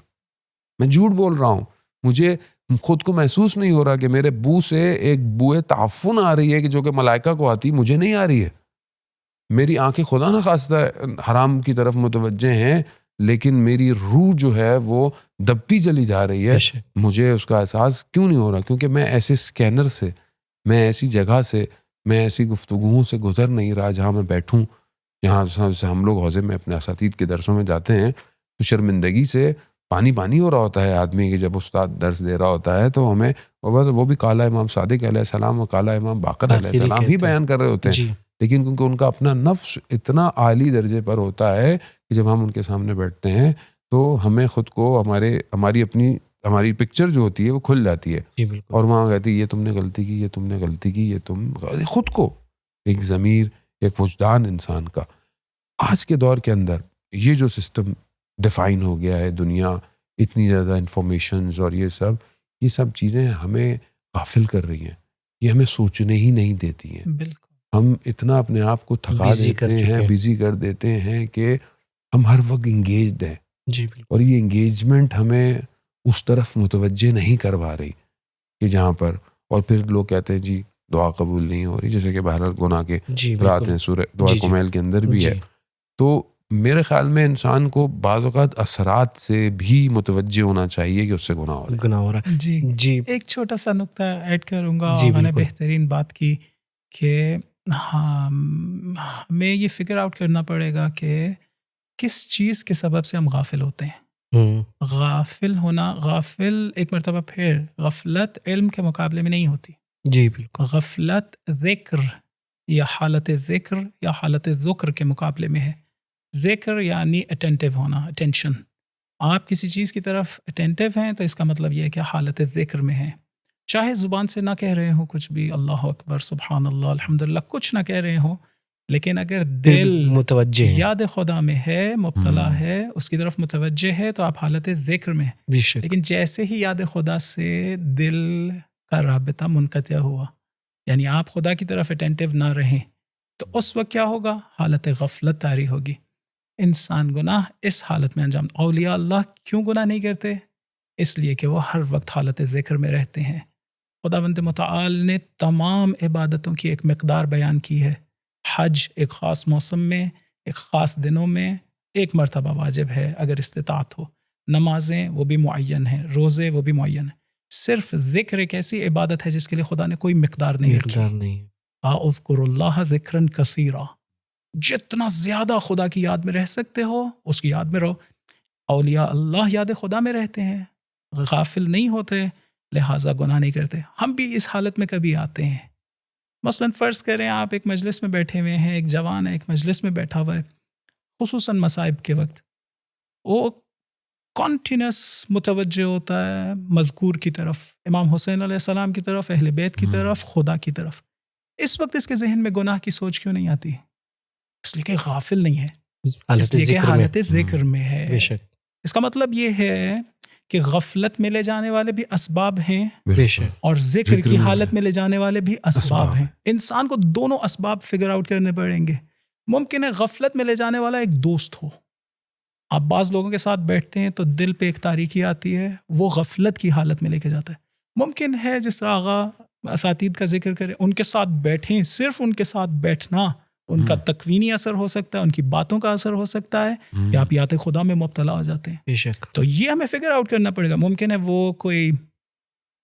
میں جھوٹ بول رہا ہوں، مجھے خود کو محسوس نہیں ہو رہا کہ میرے بو سے ایک بوئے تعفن آ رہی ہے، کہ جو کہ ملائکہ کو آتی، مجھے نہیں آ رہی ہے۔ میری آنکھیں خدا نہ خواستہ حرام کی طرف متوجہ ہیں، لیکن میری روح جو ہے وہ دبتی چلی جا رہی ہے، بے شک، مجھے اس کا احساس کیوں نہیں ہو رہا؟ کیونکہ میں ایسے سکینر سے، میں ایسی جگہ سے، میں ایسی گفتگوؤں سے گزر نہیں رہا جہاں میں بیٹھوں، جہاں سے ہم لوگ حوضے میں اپنے اساتید کے درسوں میں جاتے ہیں، تو شرمندگی سے پانی پانی ہو رہا ہوتا ہے آدمی، کہ جب استاد درس دے رہا ہوتا ہے تو ہمیں وہ بھی کالا امام صادق علیہ السلام اور کالا امام باقر علیہ السلام ہی بیان کر رہے ہوتے ہیں، جی لیکن کیونکہ ان کا اپنا نفس اتنا عالی درجے پر ہوتا ہے کہ جب ہم ان کے سامنے بیٹھتے ہیں تو ہمیں خود کو ہماری پکچر جو ہوتی ہے وہ کھل جاتی ہے، جی بالکل، اور وہاں کہتی ہے یہ تم نے غلطی کی، یہ تم نے غلطی کی، یہ تم خود کو ایک ضمیر، ایک وجدان انسان کا۔ آج کے دور کے اندر یہ جو سسٹم ڈیفائن ہو گیا ہے، دنیا اتنی زیادہ انفارمیشنز اور یہ سب چیزیں ہمیں غافل کر رہی ہیں، یہ ہمیں سوچنے ہی نہیں دیتی ہیں۔ بالکل، ہم اتنا اپنے آپ کو تھکا Busy کر دیتے چکے ہیں، ہیں۔ بزی کر دیتے ہیں، کہ ہم ہر وقت انگیجڈ ہیں، جی بالکل، اور یہ انگیجمنٹ ہمیں اس طرف متوجہ نہیں کروا رہی، کہ جہاں پر، اور پھر لوگ کہتے ہیں جی دعا قبول نہیں ہو رہی، جیسے کہ بہرحال گناہ کے جی رات بالکل، ہیں، سورہ دعا جی، جی، کمیل کے اندر بھی ہے۔ جی تو میرے خیال میں انسان کو بعض اوقات اثرات سے بھی متوجہ ہونا چاہیے کہ اس سے گناہ ہو رہا ہے۔ گناہ ہو رہا ہے۔ جی جی ایک چھوٹا سا نقطہ ایڈ کروں گا، جی میں نے بالکل، بہترین بات کی کہ ہمیں یہ فگر آؤٹ کرنا پڑے گا کہ کس چیز کے سبب سے ہم غافل ہوتے ہیں۔ غافل ایک مرتبہ پھر غفلت علم کے مقابلے میں نہیں ہوتی، جی بالکل، غفلت ذکر یا حالت ذکر یا حالت ذکر کے مقابلے میں ہے۔ ذکر یعنی اٹینٹیو ہونا، اٹینشن، آپ کسی چیز کی طرف اٹینٹیو ہیں تو اس کا مطلب یہ ہے کہ حالت ذکر میں ہیں، چاہے زبان سے نہ کہہ رہے ہوں کچھ بھی، اللہ اکبر سبحان اللہ الحمدللہ کچھ نہ کہہ رہے ہوں، لیکن اگر دل متوجہ ہیں، یاد خدا میں ہے، مبتلا ہے، اس کی طرف متوجہ ہے، تو آپ حالت ذکر میں ہیں۔ بے شک، لیکن جیسے ہی یاد خدا سے دل کا رابطہ منقطع ہوا، یعنی آپ خدا کی طرف اٹینٹیو نہ رہیں، تو اس وقت کیا ہوگا؟ حالت غفلت طاری ہوگی۔ انسان گناہ اس حالت میں انجام، اولیاء اللہ کیوں گناہ نہیں کرتے؟ اس لیے کہ وہ ہر وقت حالت ذکر میں رہتے ہیں۔ خداوند متعال نے تمام عبادتوں کی ایک مقدار بیان کی ہے۔ حج ایک خاص موسم میں، ایک خاص دنوں میں ایک مرتبہ واجب ہے اگر استطاعت ہو، نمازیں وہ بھی معین ہیں، روزے وہ بھی معین ہیں۔ صرف ذکر ایک ایسی عبادت ہے جس کے لیے خدا نے کوئی مقدار نہیں رکھی۔ مقدار نہیں، اذکر اللہ ذکرا کثیرا، جتنا زیادہ خدا کی یاد میں رہ سکتے ہو اس کی یاد میں رہو. اولیاء اللہ یاد خدا میں رہتے ہیں, غافل نہیں ہوتے, لہٰذا گناہ نہیں کرتے. ہم بھی اس حالت میں کبھی آتے ہیں. مثلاً فرض کریں آپ ایک مجلس میں بیٹھے ہوئے ہیں, ایک جوان ہے ایک مجلس میں بیٹھا ہوا ہے, خصوصاً مصائب کے وقت وہ کنٹینیوس متوجہ ہوتا ہے مذکور کی طرف, امام حسین علیہ السلام کی طرف, اہل بیت کی طرف, خدا کی طرف. اس وقت اس کے ذہن میں گناہ کی سوچ کیوں نہیں آتی؟ اس لیے کہ غافل نہیں ہے, اس لیے کہ حالت ذکر میں ہے. بے شک. اس کا مطلب یہ ہے کہ غفلت میں لے جانے والے بھی اسباب ہیں بے شک. اور ذکر کی حالت میں لے جانے والے بھی اسباب ہیں. انسان کو دونوں اسباب فگر آؤٹ کرنے پڑیں گے. ممکن ہے غفلت میں لے جانے والا ایک دوست ہو, آپ بعض لوگوں کے ساتھ بیٹھتے ہیں تو دل پہ ایک تاریکی آتی ہے, وہ غفلت کی حالت میں لے کے جاتا ہے. ممکن ہے جس طرح آغا اساتید کا ذکر کریں, ان کے ساتھ بیٹھیں, صرف ان کے ساتھ بیٹھنا ان کا تکوینی اثر ہو سکتا ہے, ان کی باتوں کا اثر ہو سکتا ہے, یا آپ یاد خدا میں مبتلا ہو جاتے ہیں. بے شک. تو یہ ہمیں فگر آؤٹ کرنا پڑے گا. ممکن ہے وہ کوئی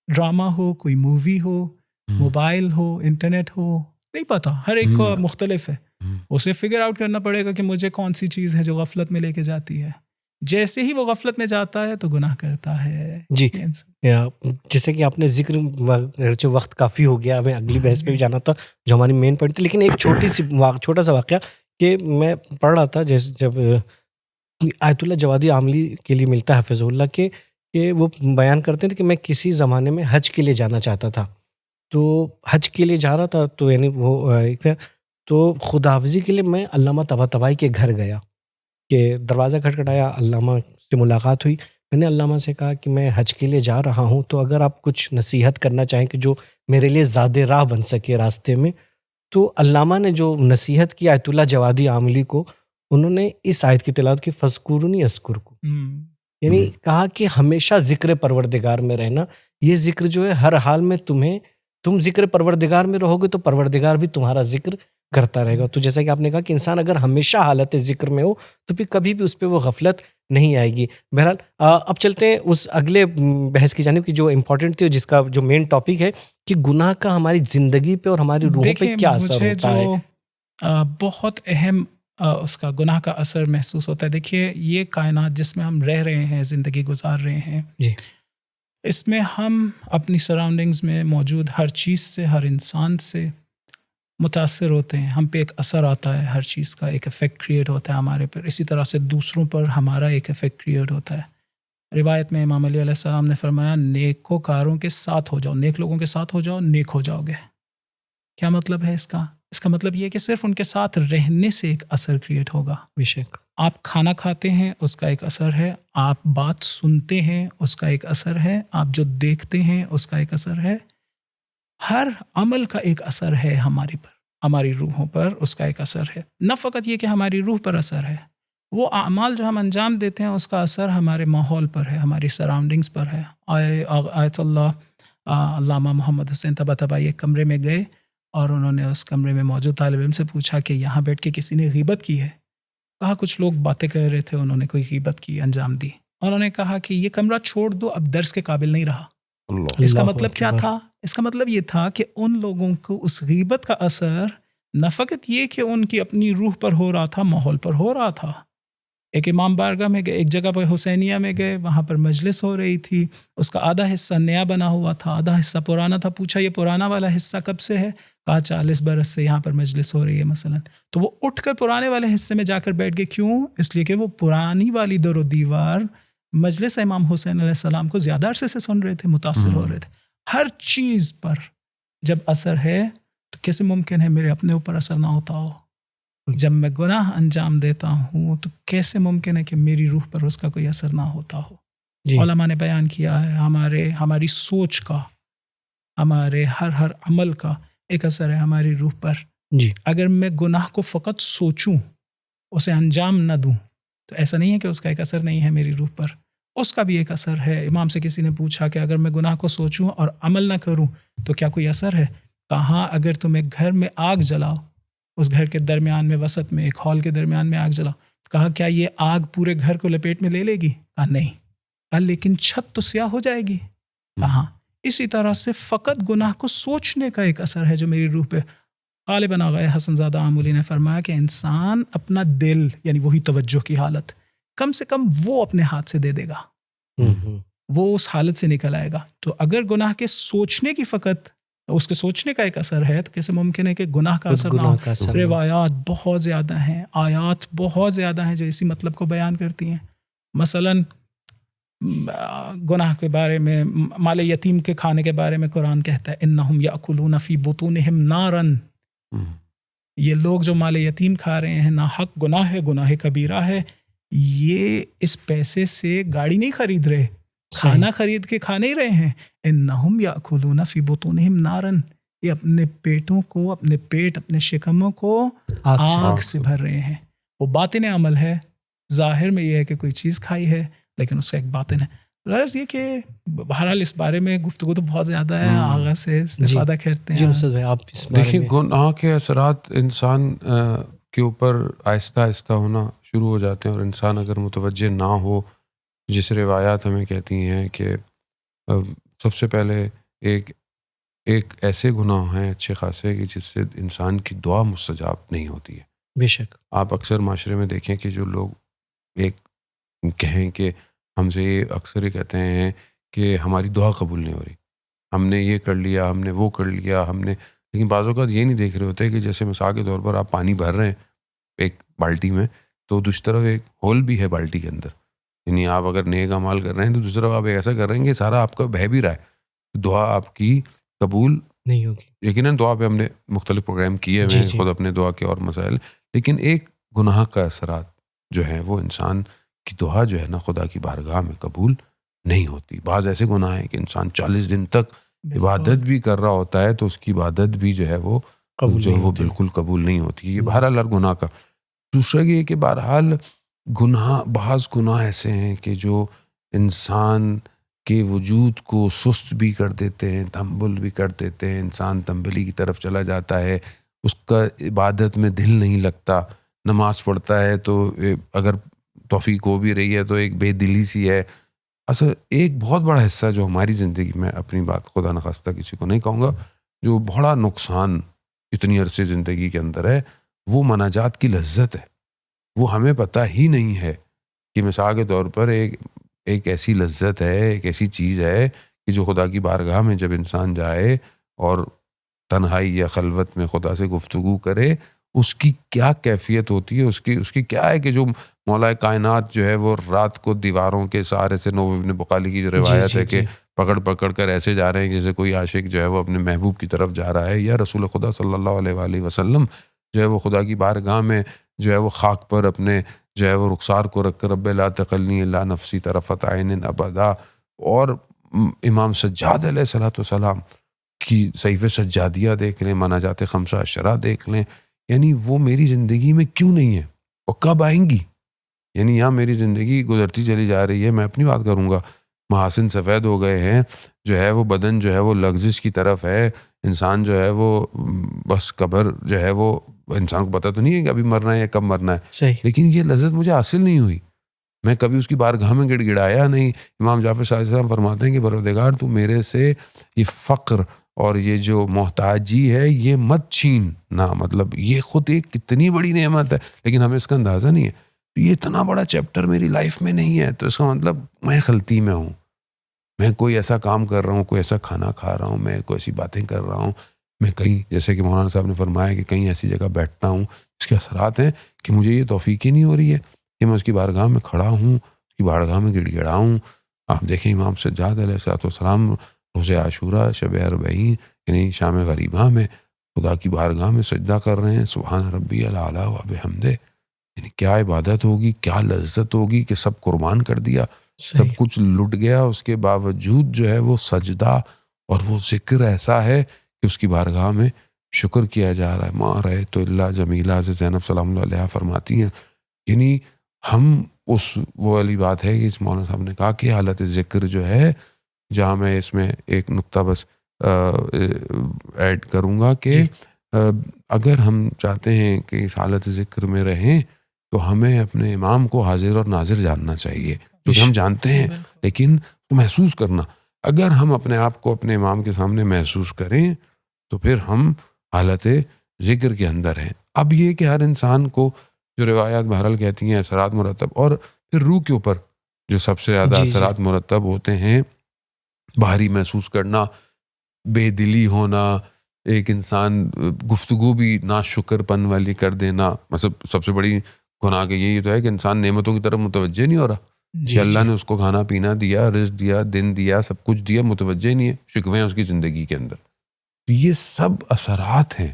ڈرامہ ہو, کوئی مووی ہو, موبائل ہو, انٹرنیٹ ہو, نہیں پتا, ہر ایک کو مختلف ہے. اسے فگر آؤٹ کرنا پڑے گا کہ مجھے کون سی چیز ہے جو غفلت میں لے کے جاتی ہے. جیسے ہی وہ غفلت میں جاتا ہے تو گناہ کرتا ہے. جی, جیسے کہ آپ نے ذکر, جو وقت کافی ہو گیا, ہمیں اگلی بحث پہ بھی جانا تھا جو ہماری مین پوائنٹ تھی, لیکن ایک چھوٹا سا واقعہ کہ میں پڑھ رہا تھا, جیسے جب آیت اللہ جوادی عاملی کے لیے ملتا ہے حفظ اللہ کہ وہ بیان کرتے تھے کہ میں کسی زمانے میں حج کے لیے جانا چاہتا تھا, تو حج کے لیے جا رہا تھا, تو یعنی وہ تو خداحافظی کے لیے میں علامہ طباطبائی کے گھر گیا, کہ دروازہ کھٹکھٹایا, علامہ سے ملاقات ہوئی. میں نے علامہ سے کہا کہ میں حج کے لیے جا رہا ہوں, تو اگر آپ کچھ نصیحت کرنا چاہیں کہ جو میرے لیے زاد راہ بن سکے راستے میں. تو علامہ نے جو نصیحت کی آیت اللہ جوادی عاملی کو, انہوں نے اس آیت کی تلاوت کی, فذکرونی اذکرکم, یعنی کہا کہ ہمیشہ ذکر پروردگار میں رہنا. یہ ذکر جو ہے ہر حال میں تم ذکر پروردگار میں رہو گے تو پروردگار بھی تمہارا ذکر کرتا رہے گا. تو جیسا کہ آپ نے کہا کہ انسان اگر ہمیشہ حالت ذکر میں ہو تو پھر کبھی بھی اس پہ وہ غفلت نہیں آئے گی. بہرحال اب چلتے ہیں اس اگلے بحث کی جانب کی جو امپورٹنٹ تھی, جس کا جو مین ٹاپک ہے کہ گناہ کا ہماری زندگی پہ اور ہماری روح پہ کیا اثر ہوتا ہے. بہت اہم اس کا گناہ کا اثر محسوس ہوتا ہے. دیکھیے, یہ کائنات جس میں ہم رہ رہے ہیں, زندگی گزار رہے ہیں, جی, اس میں ہم اپنی سراؤنڈنگز میں موجود ہر چیز سے, ہر انسان سے متاثر ہوتے ہیں. ہم پہ ایک اثر آتا ہے, ہر چیز کا ایک افیکٹ کریٹ ہوتا ہے ہمارے پر. اسی طرح سے دوسروں پر ہمارا ایک افیکٹ کریٹ ہوتا ہے. روایت میں امام علی علیہ السلام نے فرمایا, نیکوکاروں کے ساتھ ہو جاؤ, نیک لوگوں کے ساتھ ہو جاؤ, نیک ہو جاؤ گے. کیا مطلب ہے اس کا؟ اس کا مطلب یہ ہے کہ صرف ان کے ساتھ رہنے سے ایک اثر کریٹ ہوگا. بے شک. آپ کھانا کھاتے ہیں, اس کا ایک اثر ہے. آپ بات سنتے ہیں, اس کا ایک اثر ہے. آپ جو دیکھتے ہیں, اس کا ایک اثر ہے. ہر عمل کا ایک اثر ہے ہماری پر, ہماری روحوں پر اس کا ایک اثر ہے. نہ فقط یہ کہ ہماری روح پر اثر ہے, وہ اعمال جو ہم انجام دیتے ہیں اس کا اثر ہمارے ماحول پر ہے, ہماری سراؤنڈنگز پر ہے. آیت اللہ علامہ محمد حسین طباطبائی ایک کمرے میں گئے اور انہوں نے اس کمرے میں موجود طالب علم سے پوچھا کہ یہاں بیٹھ کے کسی نے غیبت کی ہے؟ کہا کچھ لوگ باتیں کر رہے تھے, انہوں نے کوئی غیبت کی, انجام دی. انہوں نے کہا کہ یہ کمرہ چھوڑ دو, اب درس کے قابل نہیں رہا. اس کا مطلب کیا تھا؟ اس کا مطلب یہ تھا کہ ان لوگوں کو اس غیبت کا اثر نہ فقط یہ کہ ان کی اپنی روح پر ہو رہا تھا, ماحول پر ہو رہا تھا. ایک امام بارگاہ میں گئے, ایک جگہ پر حسینیہ میں گئے, وہاں پر مجلس ہو رہی تھی. اس کا آدھا حصہ نیا بنا ہوا تھا, آدھا حصہ پرانا تھا. پوچھا یہ پرانا والا حصہ کب سے ہے؟ کہا 40 برس سے یہاں پر مجلس ہو رہی ہے مثلا. تو وہ اٹھ کر پرانے والے حصے میں جا کر بیٹھ گئے. کیوں؟ اس لیے کہ وہ پرانی والی در و دیوار مجلس امام حسین علیہ السلام کو زیادہ عرصے سے سن رہے تھے, متاثر ہو رہے تھے. ہر چیز پر جب اثر ہے تو کیسے ممکن ہے میرے اپنے اوپر اثر نہ ہوتا ہو؟ جب میں گناہ انجام دیتا ہوں تو کیسے ممکن ہے کہ میری روح پر اس کا کوئی اثر نہ ہوتا ہو؟ جی. علماء نے بیان کیا ہے ہماری سوچ کا, ہمارے ہر عمل کا ایک اثر ہے ہماری روح پر. جی. اگر میں گناہ کو فقط سوچوں, اسے انجام نہ دوں, تو ایسا نہیں ہے کہ اس کا ایک اثر نہیں ہے میری روح پر, اس کا بھی ایک اثر ہے. امام سے کسی نے پوچھا کہ اگر میں گناہ کو سوچوں اور عمل نہ کروں تو کیا کوئی اثر ہے؟ کہاں اگر تم ایک گھر میں آگ جلاؤ, اس گھر کے درمیان میں, وسط میں, ایک ہال کے درمیان میں آگ جلاؤ, کہا کیا یہ آگ پورے گھر کو لپیٹ میں لے لے گی؟ کہا نہیں. کہا لیکن چھت تو سیاہ ہو جائے گی. کہا اسی طرح سے فقط گناہ کو سوچنے کا ایک اثر ہے جو میری روح پہ. غالباً آغا حسن زادہ آمولی نے فرمایا کہ انسان اپنا دل یعنی وہی توجہ کی حالت کم سے کم وہ اپنے ہاتھ سے دے دے گا، وہ اس حالت سے نکل آئے گا. تو اگر گناہ کے سوچنے کی فقط اس کے سوچنے کا ایک اثر ہے تو کیسے ممکن ہے کہ گناہ کا اثر نہ ہو؟ روایات بہت زیادہ ہیں، آیات بہت زیادہ ہیں جو اسی مطلب کو بیان کرتی ہیں. مثلاً گناہ کے بارے میں، مال یتیم کے کھانے کے بارے میں قرآن کہتا ہے انہم یاکلون فی بطونہم نارا، یہ لوگ جو مال یتیم کھا رہے ہیں ناحق گناہ ہے، گناہ کبیرہ ہے. یہ اس پیسے سے گاڑی نہیں خرید رہے، کھانا خرید کے کھا نہیں رہے ہیں. انہم یاکلون فی بطونہم نارا، یہ اپنے پیٹوں کو، اپنے پیٹ، اپنے شکموں کو آگ سے بھر رہے ہیں. وہ باطن عمل ہے، ظاہر میں یہ ہے کہ کوئی چیز کھائی ہے لیکن اس کا ایک باطن ہے. غرض یہ کہ بہرحال اس بارے میں گفتگو تو بہت زیادہ ہے، آغاز سے استفادہ کرتے ہیں. دیکھیں گناہ کے اثرات انسان کے اوپر آہستہ آہستہ ہونا شروع ہو جاتے ہیں، اور انسان اگر متوجہ نہ ہو، جس روایات ہمیں کہتی ہیں کہ سب سے پہلے ایک ایسے گناہ ہیں اچھے خاصے کہ جس سے انسان کی دعا مستجاب نہیں ہوتی ہے. بے شک آپ اکثر معاشرے میں دیکھیں کہ جو لوگ ایک کہیں کہ ہم سے یہ اکثر ہی کہتے ہیں کہ ہماری دعا قبول نہیں ہو رہی، ہم نے یہ کر لیا، ہم نے وہ کر لیا، ہم نے، لیکن بعض اوقات یہ نہیں دیکھ رہے ہوتے کہ جیسے مثال کے طور پر آپ پانی بھر رہے ہیں ایک بالٹی میں، تو دوسری طرف ایک ہول بھی ہے بالٹی کے اندر. یعنی آپ اگر نیک اعمال کر رہے ہیں تو دوسری طرف آپ ایسا کر رہے ہیں کہ سارا آپ کا بہہ بھی رہا ہے، دعا آپ کی قبول نہیں ہوگی. یقیناً دعا پہ ہم نے مختلف پروگرام کیے ہوئے ہیں، خود اپنے دعا کے اور مسائل، لیکن ایک گناہ کا اثرات جو ہیں وہ انسان کی دعا جو ہے نا خدا کی بارگاہ میں قبول نہیں ہوتی. بعض ایسے گناہ ہیں کہ انسان 40 دن تک عبادت بھی کر رہا ہوتا ہے تو اس کی عبادت بھی جو ہے وہ بالکل قبول نہیں ہوتی. یہ بہرحال ہر گناہ کا. دوسرا یہ کہ بہرحال بعض گناہ ایسے ہیں کہ جو انسان کے وجود کو سست بھی کر دیتے ہیں، تنبل بھی کر دیتے ہیں، انسان تنبلی کی طرف چلا جاتا ہے، اس کا عبادت میں دل نہیں لگتا، نماز پڑھتا ہے تو اگر توفیق ہو بھی رہی ہے تو ایک بے دلی سی ہے. اصل ایک بہت بڑا حصہ جو ہماری زندگی میں، اپنی بات خدا نخواستہ کسی کو نہیں کہوں گا، جو بڑا نقصان اتنی عرصے زندگی کے اندر ہے، وہ مناجات کی لذت ہے. وہ ہمیں پتہ ہی نہیں ہے کہ مثال کے طور پر ایک ایسی لذت ہے، ایک ایسی چیز ہے کہ جو خدا کی بارگاہ میں جب انسان جائے اور تنہائی یا خلوت میں خدا سے گفتگو کرے، اس کی کیا کیفیت ہوتی ہے، اس کی کیا ہے کہ جو مولا کائنات جو ہے وہ رات کو دیواروں کے سہارے سے، نو ابن بقالی کی جو روایت ہے کہ پکڑ کر ایسے جا رہے ہیں جیسے کوئی عاشق جو ہے وہ اپنے محبوب کی طرف جا رہا ہے، یا رسول خدا صلی اللہ علیہ وآلہ وسلم جو ہے وہ خدا کی بارگاہ میں جو ہے وہ خاک پر اپنے جو ہے وہ رخسار کو رکھ کر رب لا تقلنی الا نفسی طرفت عین ابدا، اور امام سجاد علیہ الصلوۃ والسلام کی صحیفہ سجادیہ دیکھ لیں، مناجات خمسہ عشرہ دیکھ لیں. یعنی وہ میری زندگی میں کیوں نہیں ہے اور کب آئیں گی؟ یعنی یہاں میری زندگی گزرتی چلی جا رہی ہے، میں اپنی بات کروں گا، محاسن سفید ہو گئے ہیں، جو ہے وہ بدن جو ہے وہ لغزش کی طرف ہے، انسان جو ہے وہ بس قبر جو ہے وہ انسان کو پتہ تو نہیں ہے کہ ابھی مرنا ہے یا کب مرنا ہے، لیکن یہ لذت مجھے حاصل نہیں ہوئی، میں کبھی اس کی بارگاہ میں گڑ گڑایا نہیں. امام جعفر صاحب علیہ السلام فرماتے ہیں کہ پروردگار تو میرے سے یہ فقر اور یہ جو محتاجی ہے یہ مت چھین نہ، مطلب یہ خود ایک کتنی بڑی نعمت ہے، لیکن ہمیں اس کا اندازہ نہیں ہے. یہ اتنا بڑا چیپٹر میری لائف میں نہیں ہے، تو اس کا مطلب میں غلطی میں ہوں، میں کوئی ایسا کام کر رہا ہوں، کوئی ایسا کھانا کھا رہا ہوں، میں کوئی ایسی باتیں کر رہا ہوں، میں کہیں جیسے کہ مولانا صاحب نے فرمایا کہ کہیں ایسی جگہ بیٹھتا ہوں اس کے اثرات ہیں کہ مجھے یہ توفیق ہی نہیں ہو رہی ہے کہ میں اس کی بارگاہ میں کھڑا ہوں، اس کی بارگاہ میں گڑ گڑاؤں. آپ دیکھیں امام سجاد علیہ السلام روز عاشورہ شب اربعین یعنی شام غریبہ میں خدا کی بارگاہ میں سجدہ کر رہے ہیں، سبحان ربی الاعلیٰ و بحمدہ. یعنی کیا عبادت ہوگی، کیا لذت ہوگی کہ سب قربان کر دیا، سب کچھ لٹ گیا، اس کے باوجود جو ہے وہ سجدہ اور وہ ذکر ایسا ہے کہ اس کی بارگاہ میں شکر کیا جا رہا ہے. ما رأیت الا جمیلہ سے زینب سلام اللہ علیہ فرماتی ہیں. یعنی ہم وہ والی بات ہے کہ اس مولانا صاحب نے کہا کہ حالت ذکر جو ہے، جہاں میں اس میں ایک نقطہ بس ایڈ کروں گا کہ اگر ہم چاہتے ہیں کہ اس حالت ذکر میں رہیں تو ہمیں اپنے امام کو حاضر اور ناظر جاننا چاہیے، کیونکہ ہم جانتے ہیں لیکن محسوس کرنا. اگر ہم اپنے آپ کو اپنے امام کے سامنے محسوس کریں تو پھر ہم حالت ذکر کے اندر ہیں. اب یہ کہ ہر انسان کو جو روایات بہرحال کہتی ہیں اثرات مرتب، اور پھر روح کے اوپر جو سب سے زیادہ جی اثرات مرتب ہوتے ہیں، بھاری محسوس کرنا، بے دلی ہونا، ایک انسان گفتگو بھی ناشکر پن والی کر دینا. مطلب سب سے بڑی گناہ کہ یہی تو ہے کہ انسان نعمتوں کی طرف متوجہ نہیں ہو رہا جی کہ اللہ نے اس کو کھانا پینا دیا، رزق دیا، دن دیا، سب کچھ دیا، متوجہ نہیں ہے، شکوے ہیں اس کی زندگی کے اندر. تو یہ سب اثرات ہیں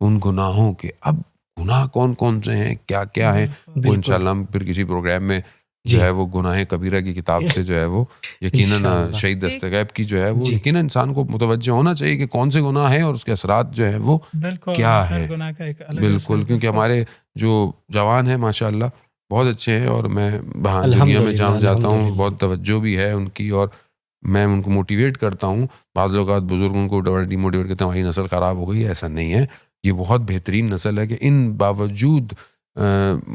ان گناہوں کے. اب گناہ کون کون سے ہیں، کیا کیا ہیں، وہ بالکل. انشاءاللہ ہم پھر کسی پروگرام میں جی جو ہے وہ گناہ کبیرہ کی کتاب سے جو ہے وہ یقیناً انشاءاللہ. شہید دستغیب کی جو ہے وہ جی. یقیناً انسان کو متوجہ ہونا چاہیے کہ کون سے گناہ ہیں اور اس کے اثرات جو ہے وہ بالکل کیا ہر ہے. گناہ کا ایک الگ بالکل، اثر. کیونکہ ہمارے جو جوان ہیں ماشاءاللہ بہت اچھے ہیں، اور میں دنیا میں الحمدللہ جہاں جاتا ہوں الحمدللہ. بہت توجہ بھی ہے ان کی، اور میں ان کو موٹیویٹ کرتا ہوں. بعض اوقات بزرگ ان کو ڈی موٹیویٹ کرتے ہیں ہماری نسل خراب ہو گئی. ایسا نہیں ہے، یہ بہت بہترین نسل ہے کہ ان باوجود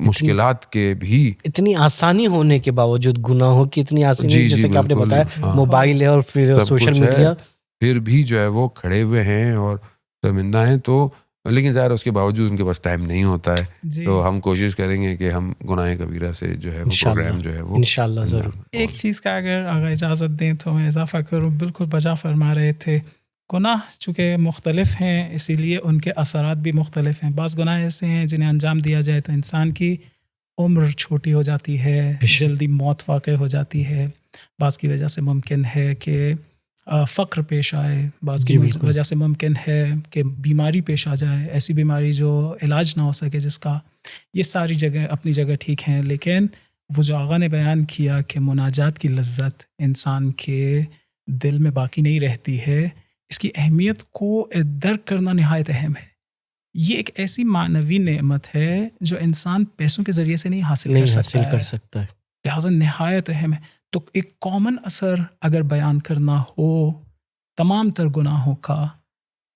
مشکلات کے بھی اتنی آسانی ہونے کے باوجود، گناہوں کی اتنی آسانی، جیسے کہ آپ نے بالکل، بتایا ہاں، موبائل ہے اور پھر سب سوشل کچھ ہے، میڈیا. پھر بھی جو ہے وہ کھڑے ہوئے ہیں اور شرمندہ ہیں. تو لیکن ظاہر اس کے باوجود ان کے پاس ٹائم نہیں ہوتا ہے. جی. تو ہم کوشش کریں گے کہ ہم گناہ کبیرہ سے جو ہے وہ انشاءاللہ، پروگرام جو ہے وہ انشاءاللہ ضرور. ایک چیز کا اگر آگا اجازت دیں تو میں اضافہ کروں، بالکل بجا فرما رہے تھے. گناہ چونکہ مختلف ہیں اسی لیے ان کے اثرات بھی مختلف ہیں. بعض گناہ ایسے ہیں جنہیں انجام دیا جائے تو انسان کی عمر چھوٹی ہو جاتی ہے، جلدی موت واقع ہو جاتی ہے. بعض کی وجہ سے ممکن ہے کہ فقر پیش آئے، بعض کی وجہ سے ممکن ہے کہ بیماری پیش آ جائے، ایسی بیماری جو علاج نہ ہو سکے جس کا. یہ ساری جگہ اپنی جگہ ٹھیک ہیں، لیکن وہ جو آغا نے بیان کیا کہ مناجات کی لذت انسان کے دل میں باقی نہیں رہتی ہے، اس کی اہمیت کو درک کرنا نہایت اہم ہے. یہ ایک ایسی معنوی نعمت ہے جو انسان پیسوں کے ذریعے سے نہیں حاصل کر سکتا ہے، لہٰذا نہایت اہم ہے. تو ایک کامن اثر اگر بیان کرنا ہو تمام تر گناہوں کا،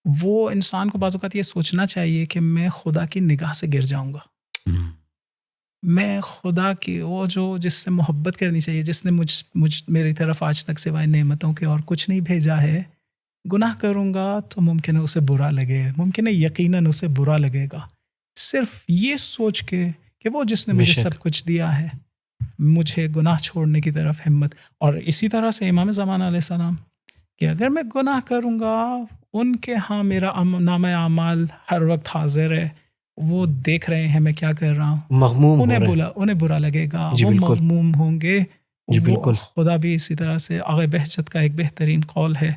وہ انسان کو بعض اوقات یہ سوچنا چاہیے کہ میں خدا کی نگاہ سے گر جاؤں گا. میں خدا کی وہ جو جس سے محبت کرنی چاہیے، جس نے میری طرف آج تک سوائے نعمتوں کے اور کچھ نہیں بھیجا ہے، گناہ کروں گا تو ممکن ہے اسے برا لگے، ممکن ہے یقیناً اسے برا لگے گا. صرف یہ سوچ کے کہ وہ جس نے مجھے سب کچھ دیا ہے، مجھے گناہ چھوڑنے کی طرف ہمت. اور اسی طرح سے امام زمانہ علیہ السلام کہ اگر میں گناہ کروں گا، ان کے ہاں میرا نامہ اعمال ہر وقت حاضر ہے، وہ دیکھ رہے ہیں میں کیا کر رہا ہوں، مغموم انہیں برا لگے گا، وہ مغموم ہوں گے. بالکل. خدا بھی اسی طرح سے آغا بہجت کا ایک بہترین قول ہے،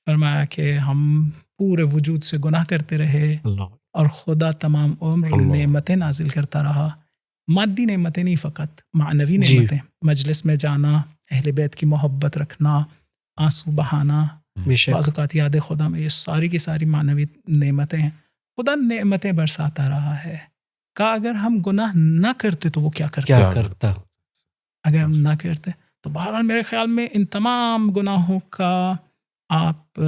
فرمایا کہ ہم پورے وجود سے گناہ کرتے رہے اور خدا تمام عمر نعمتیں نازل کرتا رہا. مادی نعمتیں نہیں، فقط معنوی نعمتیں. مجلس میں جانا، اہل بیت کی محبت رکھنا، آنسو بہانا، بعض اوقات یاد خدا میں، یہ ساری کی ساری معنوی نعمتیں ہیں. خدا نعمتیں برساتا رہا ہے. کہا اگر ہم گناہ نہ کرتے تو وہ کیا کرتا. اگر ہم نہ کرتے تو بہرحال میرے خیال میں ان تمام گناہوں کا آپ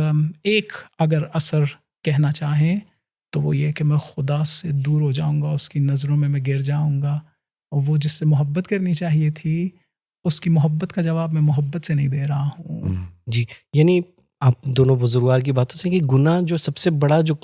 ایک اگر اثر کہنا چاہیں تو وہ یہ کہ میں خدا سے دور ہو جاؤں گا، اس کی نظروں میں گر جاؤں گا، اور وہ جس سے محبت کرنی چاہیے تھی اس کی محبت کا جواب میں محبت سے نہیں دے رہا ہوں. جی، یعنی آپ دونوں بزرگوار کی باتوں سے کہ گناہ جو سب سے بڑا جو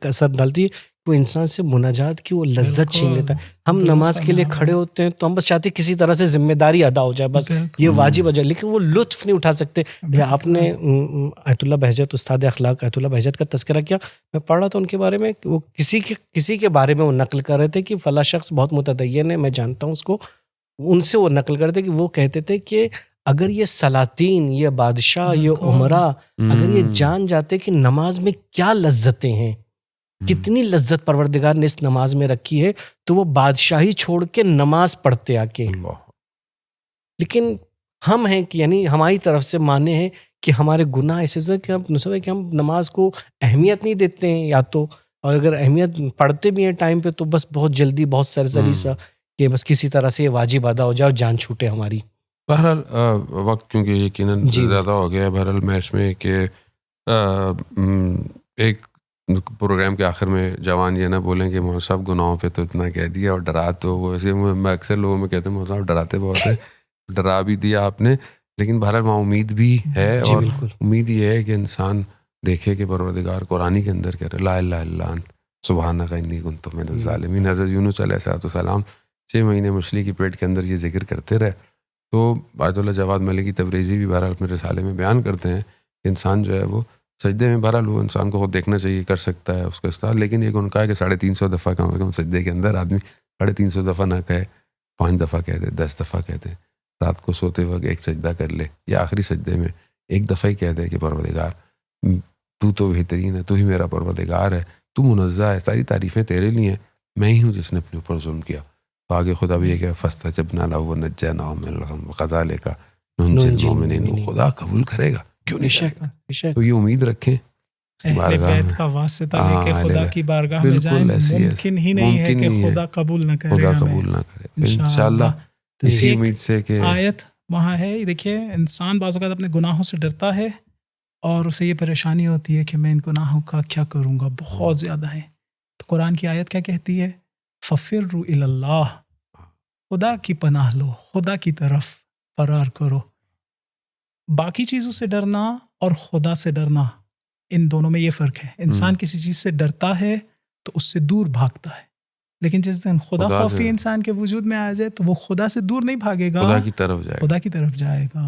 اثر ڈالتی ہے وہ انسان سے مناجات کی وہ لذت چھین لیتا ہے. ہم نماز کے لیے کھڑے ہوتے ہیں تو ہم بس چاہتے ہیں کسی طرح سے ذمہ داری ادا ہو جائے، بس یہ واجب ہو جائے، لیکن وہ لطف نہیں اٹھا سکتے. آپ نے آیت اللہ بہجت، استاد اخلاق آیت اللہ بہجت کا تذکرہ کیا. میں پڑھ رہا تھا ان کے بارے میں، وہ کسی کے بارے میں وہ نقل کر رہے تھے کہ فلاں شخص بہت متدین ہے، میں جانتا ہوں اس کو. ان سے وہ نقل کرتے کہ وہ کہتے تھے کہ اگر یہ سلاطین، یہ بادشاہ، یہ عمرا اگر یہ جان جاتے کہ نماز میں کیا لذتیں ہیں، کتنی لذت پروردگار نے اس نماز میں رکھی ہے، تو وہ بادشاہی چھوڑ کے نماز پڑھتے آ کے. لیکن ہم ہیں کہ یعنی ہماری طرف سے مانے ہیں کہ ہمارے گناہ ایسے کہ ہم نماز کو اہمیت نہیں دیتے ہیں، یا تو اور اگر اہمیت پڑھتے بھی ہیں ٹائم پہ تو بس بہت جلدی، بہت سرسری سا کہ بس کسی طرح سے یہ واجب ادا ہو جائے اور جان چھوٹے ہماری. بہرحال وقت کیونکہ یقیناً زیادہ ہو گیا ہے، بہرحال میں اس میں کہ ایک پروگرام کے آخر میں جوان یہ نہ بولیں کہ محمد صاحب گناہوں پہ تو اتنا کہہ دیا اور ڈرا تو ویسے میں اکثر لوگوں میں کہتے ہیں محمد صاحب ڈراتے بہت ہیں، ڈرا بھی دیا آپ نے، لیکن بہرحال وہاں امید بھی ہے، اور امید یہ ہے کہ انسان دیکھے کہ پروردگار قرآن کے اندر کہہ رہا لا الہ الا انت سبحانک انی کنت من الظالمین. حضرت یونس علیہ السلام 6 مہینے مچھلی کی پیٹ کے اندر یہ ذکر کرتے رہے. تو آیت اللہ جواد ملکی تبریزی بھی بہرحال اپنے رسالے میں بیان کرتے ہیں کہ انسان جو ہے وہ سجدے میں بہرحال وہ انسان کو خود دیکھنا چاہیے، کر سکتا ہے اس کا استعمال، لیکن ایک ان کا ہے کہ 350 دفعہ کم از کم سجدے کے اندر آدمی 350 دفعہ نہ کہے، 5 دفعہ کہہ دے، 10 دفعہ کہہ دے، رات کو سوتے وقت ایک سجدہ کر لے، یا آخری سجدے میں ایک دفعہ ہی کہہ دے کہ پروردگار تو تو بہترین ہے، تو ہی میرا پروردگار ہے، تو منزہ ہے، ساری تعریفیں تیرے لیے ہیں، میں ہی ہوں جس نے اپنے اوپر ظلم کیا. تو آگے خدا بھی یہ کہ فاستجبنا لہ ونجیناہ من الغم وکذالک ننجی المؤمنین. خدا قبول کرے گا، کیوں نہیں کرے گا؟ تو یہ امید رکھیں اہل بیت کا واسطہ لے کے خدا کی بارگاہ میں جائیں، ممکن ہی نہیں ہے کہ خدا قبول نہ کرے، خدا قبول نہ کرے انشاءاللہ. اسی امید سے کہ آیت وہاں ہے، دیکھیے انسان بعض اوقات اپنے گناہوں سے ڈرتا ہے اور اسے یہ پریشانی ہوتی ہے کہ میں ان گناہوں کا کیا کروں گا، بہت زیادہ ہیں. تو قرآن کی آیت کیا کہتی ہے؟ فَفِرُّوا إِلَى اللَّهِ، خدا کی پناہ لو، خدا کی طرف فرار کرو. باقی چیزوں سے ڈرنا اور خدا سے ڈرنا، ان دونوں میں یہ فرق ہے. انسان کسی چیز سے ڈرتا ہے تو اس سے دور بھاگتا ہے، لیکن جس دن خدا خوفی انسان کے وجود میں آ جائے تو وہ خدا سے دور نہیں بھاگے گا، خدا کی طرف جائے گا، خدا کی طرف جائے گا.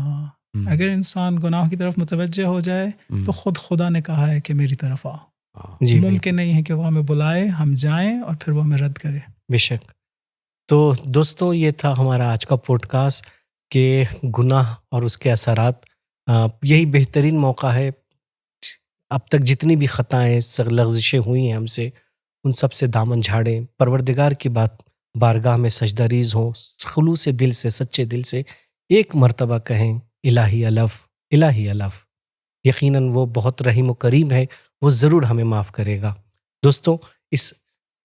اگر انسان گناہوں کی طرف متوجہ ہو جائے تو خود خدا نے کہا ہے کہ میری طرف آؤ. ممکن نہیں ہے کہ وہ ہمیں بلائے، ہم جائیں اور پھر وہ ہمیں رد کرے. بے شک. تو دوستو یہ تھا ہمارا آج کا پوڈ کاسٹ کہ گناہ اور اس کے اثرات. یہی بہترین موقع ہے، اب تک جتنی بھی خطائیں لغزشیں ہوئی ہیں ہم سے، ان سب سے دامن جھاڑیں، پروردگار کی بارگاہ میں سجدہ ریز ہوں، خلوص دل سے، سچے دل سے ایک مرتبہ کہیں الہی الف، الہی الف. یقیناً وہ بہت رحیم و کریم ہے، وہ ضرور ہمیں معاف کرے گا. دوستو اس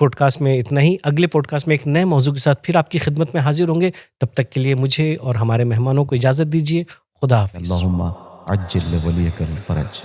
پوڈ کاسٹ میں اتنا ہی. اگلے پوڈ کاسٹ میں ایک نئے موضوع کے ساتھ پھر آپ کی خدمت میں حاضر ہوں گے. تب تک کے لیے مجھے اور ہمارے مہمانوں کو اجازت دیجیے. خدا حافظ. اللہم عجل لولیک الفرج.